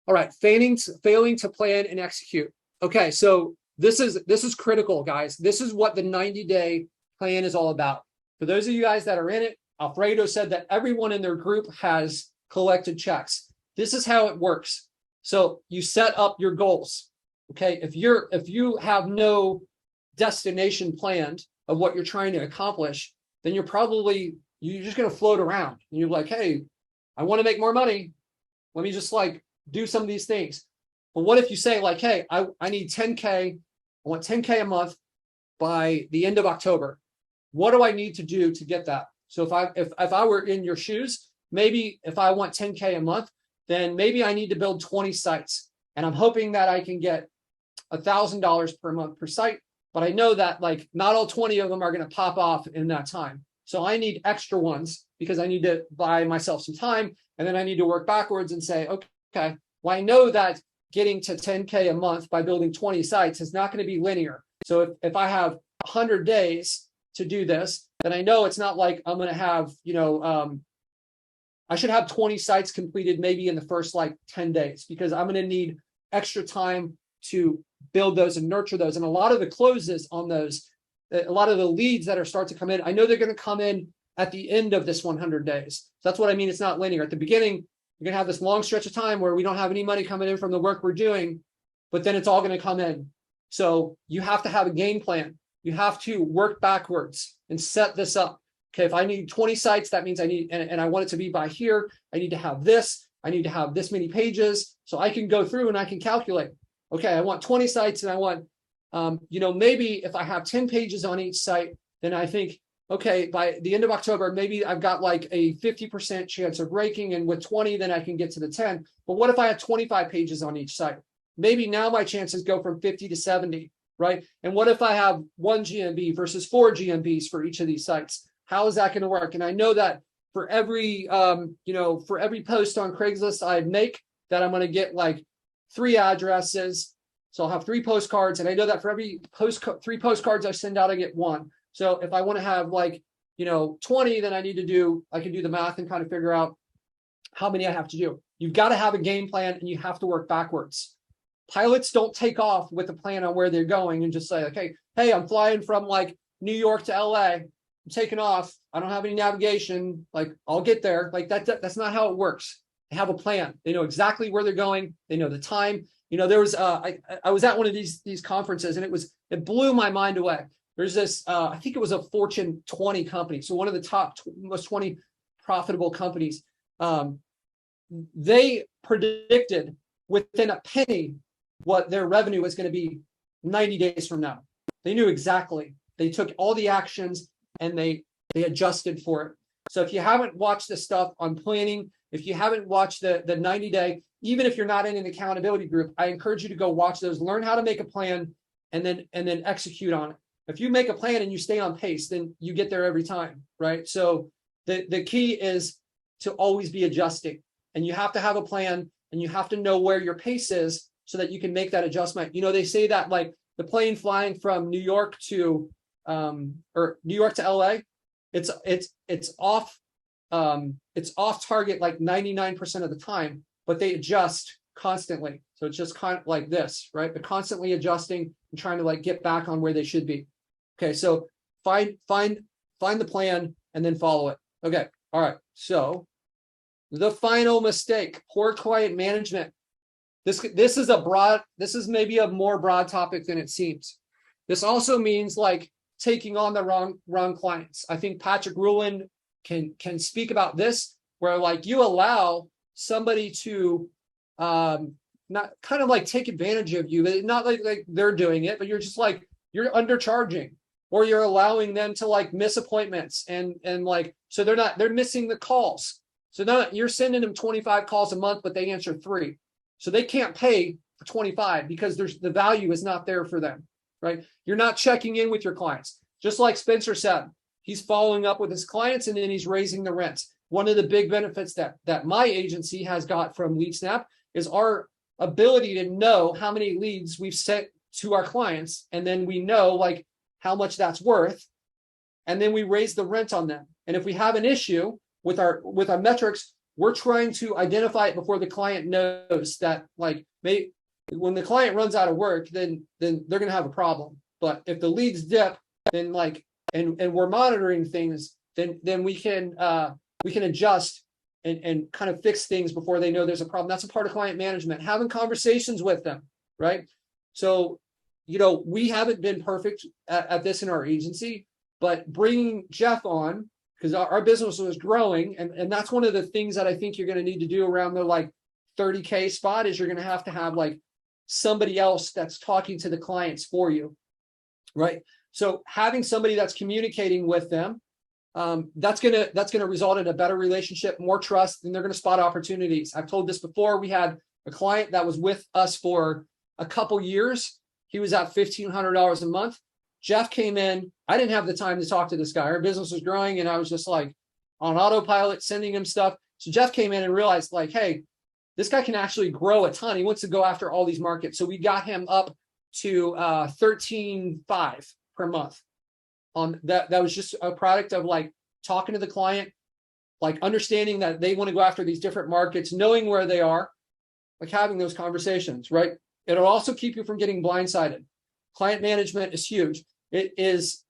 All right, failing to plan and execute. Okay, so this is critical, guys. This is what the 90-day plan is all about. For those of you guys that are in it, Alfredo said that everyone in their group has collected checks. This is how it works. So you set up your goals. Okay, if you have no destination planned of what you're trying to accomplish, then you're just going to float around. And you're like, hey, I want to make more money. Let me just like do some of these things. But what if you say like, hey, I need 10K, I want 10K a month by the end of October. What do I need to do to get that? So if I were in your shoes, maybe if I want 10K a month, then maybe I need to build 20 sites. And I'm hoping that I can get $1,000 per month per site. But I know that like not all 20 of them are going to pop off in that time. So I need extra ones because I need to buy myself some time. And then I need to work backwards and say, okay, well, I know that getting to 10K a month by building 20 sites is not going to be linear. So if I have 100 days to do this, then I know it's not like I'm going to have, I should have 20 sites completed maybe in the first like 10 days because I'm going to need extra time to build those and nurture those. And a lot of the closes on those, a lot of the leads that are start to come in, I know they're going to come in at the end of this 100 days. So that's what I mean. It's not linear. At the beginning, you're going to have this long stretch of time where we don't have any money coming in from the work we're doing, but then it's all going to come in. So you have to have a game plan. You have to work backwards and set this up. Okay, if I need 20 sites, that means I need, and I want it to be by here, I need to have this, I need to have this many pages. So I can go through and I can calculate, okay, I want 20 sites and I want, maybe if I have 10 pages on each site, then I think, okay, by the end of October, maybe I've got like a 50% chance of breaking, and with 20, then I can get to the 10. But what if I have 25 pages on each site? Maybe now my chances go from 50 to 70, right? And what if I have 1 GMB versus 4 GMBs for each of these sites? How is that going to work? And I know that for every, for every post on Craigslist I make, that I'm going to get like 3 addresses. So I'll have 3 postcards. And I know that for every 3 postcards I send out, I get 1. So if I want to have like, 20, then I can do the math and kind of figure out how many I have to do. You've got to have a game plan and you have to work backwards. Pilots don't take off with a plan on where they're going and just say, okay, hey, I'm flying from like New York to LA. I'm taking off. I don't have any navigation. Like I'll get there. Like that's not how it works. They have a plan. They know exactly where they're going. They know the time. There was I was at one of these conferences and it blew my mind away. There's this I think it was a Fortune 20 company. So one of the top most 20 profitable companies. They predicted within a penny what their revenue was going to be 90 days from now. They knew exactly. They took all the actions and they adjusted for it. So if you haven't watched this stuff on planning, if you haven't watched the 90-day, even if you're not in an accountability group, I encourage you to go watch those, learn how to make a plan and then execute on it. If you make a plan and you stay on pace, then you get there every time, right? So the key is to always be adjusting, and you have to have a plan and you have to know where your pace is so that you can make that adjustment. They say that like the plane flying from New York to LA, it's off target like 99% of the time, but they adjust constantly. So it's just kind of like this, right? But constantly adjusting and trying to like get back on where they should be. Okay, so find the plan and then follow it. Okay, all right. So the final mistake, poor client management. This is maybe a more broad topic than it seems. This also means like taking on the wrong clients. I think Patric Ruland can speak about this, where like you allow somebody to not kind of like take advantage of you, but not like they're doing it, but you're just like you're undercharging, or you're allowing them to like miss appointments and like so they're missing the calls. So now you're sending them 25 calls a month, but they answer 3. So they can't pay for 25 because the value is not there for them, right? You're not checking in with your clients. Just like Spencer said, he's following up with his clients and then he's raising the rents. One of the big benefits that my agency has got from LeadSnap is our ability to know how many leads we've sent to our clients. And then we know like how much that's worth. And then we raise the rent on them. And if we have an issue with our metrics, we're trying to identify it before the client knows that like when the client runs out of work, then they're going to have a problem. But if the leads dip, then like, and we're monitoring things, then we can adjust and kind of fix things before they know there's a problem. That's a part of client management, having conversations with them, right? So, we haven't been perfect at this in our agency, but bringing Jeff on because our business was growing. And that's one of the things that I think you're going to need to do around the like 30K spot is you're going to have like somebody else that's talking to the clients for you, right? So having somebody that's communicating with them, that's gonna result in a better relationship, more trust, and they're gonna spot opportunities. I've told this before. We had a client that was with us for a couple years. He was at $1,500 a month. Jeff came in. I didn't have the time to talk to this guy. Our business was growing, and I was just like on autopilot, sending him stuff. So Jeff came in and realized, like, hey, this guy can actually grow a ton. He wants to go after all these markets. So we got him up to 13.5 per month. That was just a product of like talking to the client, like understanding that they want to go after these different markets, knowing where they are, like having those conversations, right? It'll also keep you from getting blindsided. Client management is huge. It is,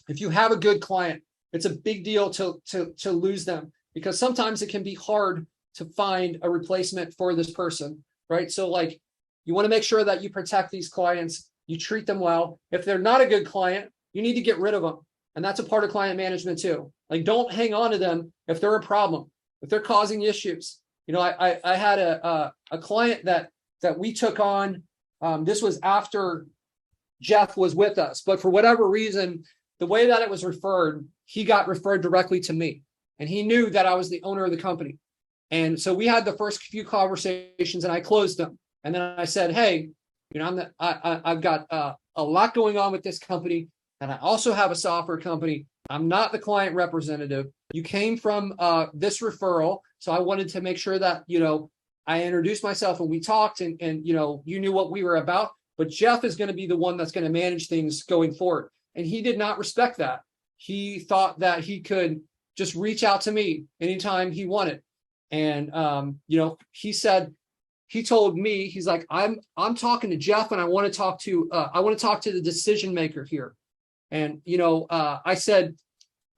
if you have a good client, it's a big deal to lose them, because sometimes it can be hard to find a replacement for this person, right? So like you want to make sure that you protect these clients, you treat them well. If they're not a good client, you need to get rid of them. And that's a part of client management too. Like, don't hang on to them if they're a problem, if they're causing issues. You know, I had a client that we took on. This was after Jeff was with us, but for whatever reason, the way that it was referred, he got referred directly to me, and he knew that I was the owner of the company. And so we had the first few conversations, and I closed them. And then I said, hey, you know, I've got a lot going on with this company. And I also have a software company. I'm not the client representative. You came from this referral. So I wanted to make sure that, you know, I introduced myself and we talked and you know, you knew what we were about. But Jeff is going to be the one that's going to manage things going forward. And he did not respect that. He thought that he could just reach out to me anytime he wanted. And, you know, he told me, he's like, I'm talking to Jeff and I want to talk to the decision maker here. And, you know, I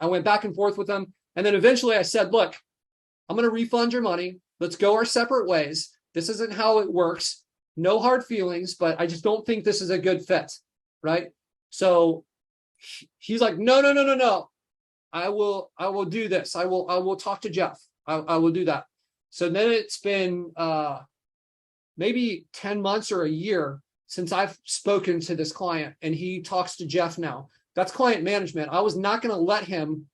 went back and forth with them. And then eventually I said, look, I'm going to refund your money. Let's go our separate ways. This isn't how it works. No hard feelings, but I just don't think this is a good fit. Right. So he's like, no. I will do this. I will talk to Jeff. I will do that. So then it's been maybe 10 months or a year since I've spoken to this client, and he talks to Jeff now. That's client management. I was not going to let him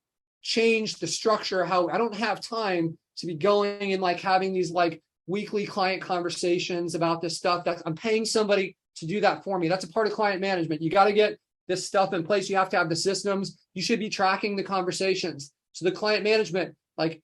change the structure. How I don't have time to be going and like having these like weekly client conversations about this stuff. I'm paying somebody to do that for me. That's a part of client management. You got to get this stuff in place. You have to have the systems. You should be tracking the conversations. So the client management, like,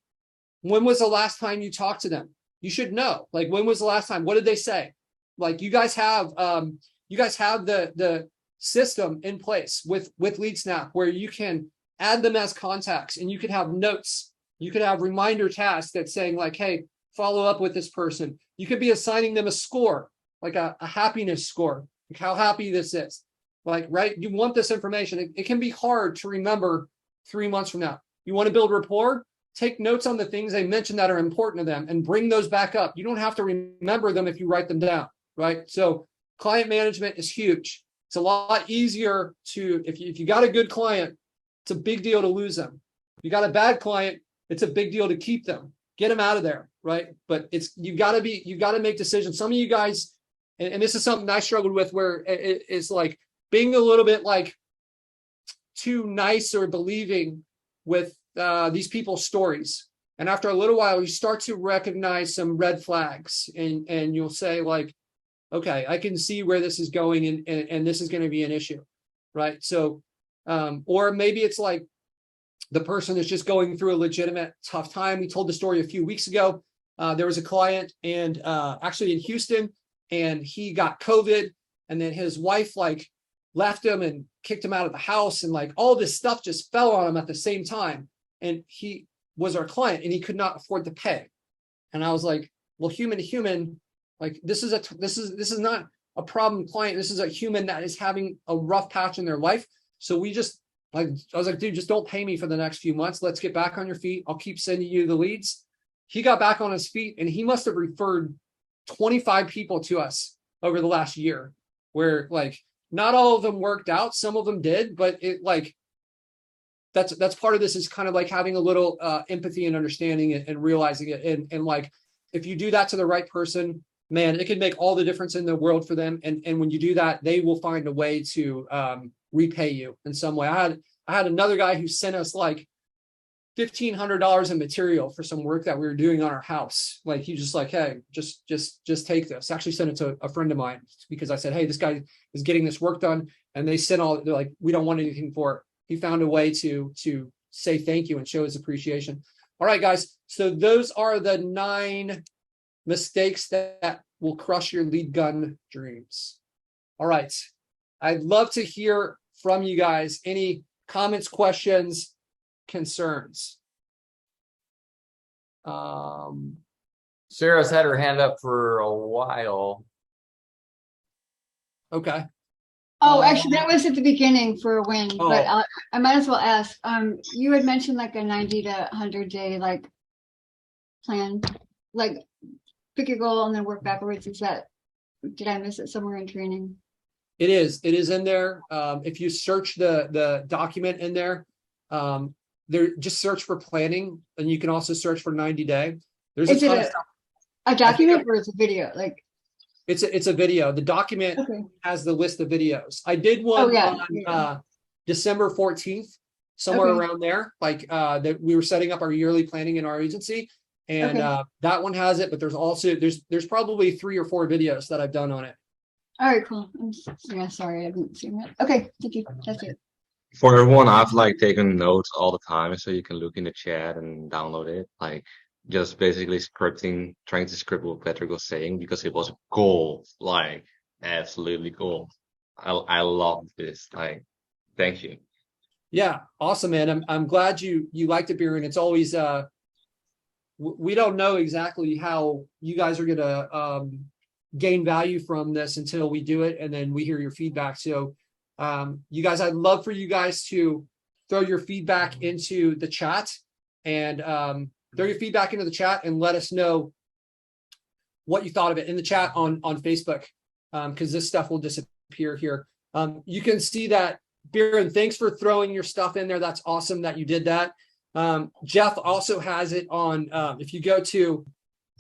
when was the last time you talked to them? You should know. Like, when was the last time? What did they say? Like, you guys have the system in place with LeadSnap where you can add them as contacts, and you could have notes. You could have reminder tasks that's saying like, hey, follow up with this person. You could be assigning them a score, like a happiness score, like how happy this is. Like, right, you want this information. It can be hard to remember 3 months from now. You want to build rapport? Take notes on the things they mentioned that are important to them and bring those back up. You don't have to remember them if you write them down, right? So client management is huge. It's a lot easier to, if you got a good client, it's a big deal to lose them. If you got a bad client, it's a big deal to keep them, get them out of there, right? But you got to make decisions. Some of you guys, and this is something I struggled with, where it's like being a little bit like too nice or believing with these people's stories. And after a little while, you start to recognize some red flags, and you'll say like, okay, I can see where this is going, and this is going to be an issue, right? So, or maybe it's like the person is just going through a legitimate tough time. We told the story a few weeks ago. There was a client, and actually in Houston, and he got COVID, and then his wife like left him and kicked him out of the house, and like all this stuff just fell on him at the same time. And he was our client, and he could not afford to pay. And I was like, well, human to human, like this is not a problem client. This is a human that is having a rough patch in their life. So we just like, I was like, dude, just don't pay me for the next few months. Let's get back on your feet. I'll keep sending you the leads. He got back on his feet, and he must have referred 25 people to us over the last year, where like not all of them worked out. Some of them did, but that's part of this, is kind of like having a little empathy and understanding it and realizing it. And like, if you do that to the right person, man, it can make all the difference in the world for them. And when you do that, they will find a way to repay you in some way. I had another guy who sent us like $1,500 in material for some work that we were doing on our house. Like, he just like, hey, just take this. Actually sent it to a friend of mine because I said, hey, this guy is getting this work done. And they sent they're like, we don't want anything for it. He found a way to say thank you and show his appreciation. All right, guys. So those are the 9 mistakes that will crush your lead gun dreams. All right. I'd love to hear from you guys. Any comments, questions, concerns? Sarah's had her hand up for a while. Okay. Oh, actually, that was at the beginning for a win, Oh. but I might as well ask. You had mentioned like a 90 to 100 day like plan, like pick your goal and then work backwards. Did I miss it somewhere in training? It is in there. If you search the document in there, just search for planning, and you can also search for 90 day. There's Is a it ton of stuff. a document or is it a video? Like, It's a video. The document okay. has the list of videos. I did one on December 14th, somewhere Okay. around there. Like that we were setting up our yearly planning in our agency, and that one has it. But there's also there's probably 3 or 4 videos that I've done on it. All right, cool. Sorry, I didn't see that. Okay, thank you. That's it. For everyone, I've like taken notes all the time, so you can look in the chat and download it. Like, just basically trying to script what Patric was saying, because it was gold, like absolutely gold. I love this. Like, thank you. Yeah, awesome, man. I'm glad you liked it, Byron. It's always we don't know exactly how you guys are gonna gain value from this until we do it, and then we hear your feedback. So you guys, I'd love for you guys to throw your feedback into the chat, and throw your feedback into the chat and let us know what you thought of it in the chat on Facebook, because this stuff will disappear here. You can see that, Byron, thanks for throwing your stuff in there. That's awesome that you did that. Jeff also has it on, if you go to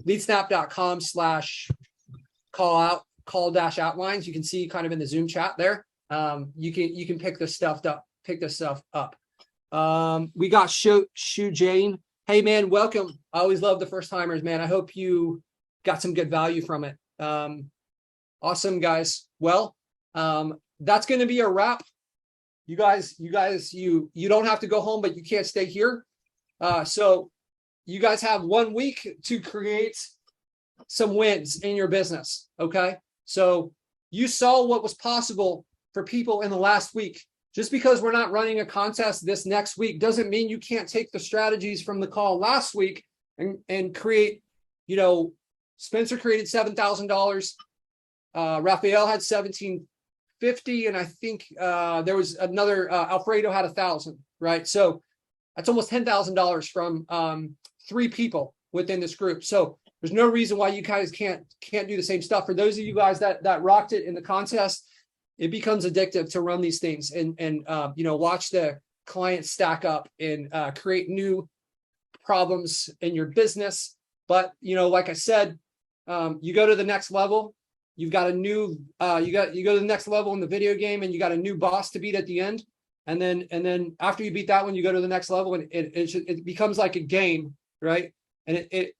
leadsnap.com/call-outlines, you can see kind of in the Zoom chat there. You can pick this stuff up. We got Shu Jane. Hey man, welcome. I always love the first timers, man. I hope you got some good value from it. Awesome, guys. Well, that's going to be a wrap. You guys, you don't have to go home, but you can't stay here. So you guys have 1 week to create some wins in your business. Okay. So you saw what was possible for people in the last week. Just because we're not running a contest this next week doesn't mean you can't take the strategies from the call last week and create, Spencer created $7,000. Rafael had $1,750. And I think there was another, Alfredo had $1,000, right? So that's almost $10,000 from 3 people within this group. So there's no reason why you guys can't do the same stuff. For those of you guys that rocked it in the contest, it becomes addictive to run these things and watch the clients stack up and create new problems in your business. But like I said, you go to the next level. You've got a new you go to the next level in the video game, and you got a new boss to beat at the end. And then after you beat that one, you go to the next level, and it becomes like a game, right? And it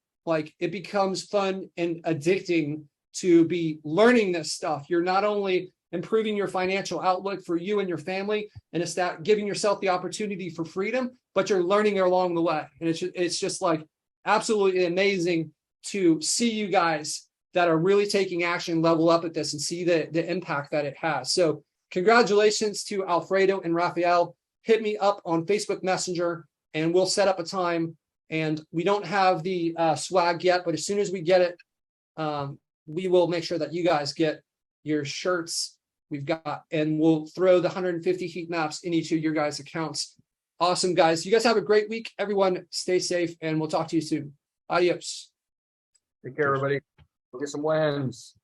becomes fun and addicting to be learning this stuff. You're not only improving your financial outlook for you and your family, and giving yourself the opportunity for freedom, but you're learning along the way. And it's just like absolutely amazing to see you guys that are really taking action, level up at this, and see the impact that it has. So congratulations to Alfredo and Rafael. Hit me up on Facebook Messenger and we'll set up a time. And we don't have the swag yet, but as soon as we get it, we will make sure that you guys get your shirts. And we'll throw the 150 heat maps in each of your guys' accounts. Awesome, guys. You guys have a great week. Everyone stay safe, and we'll talk to you soon. Adios. Take care, everybody. Go get some wins.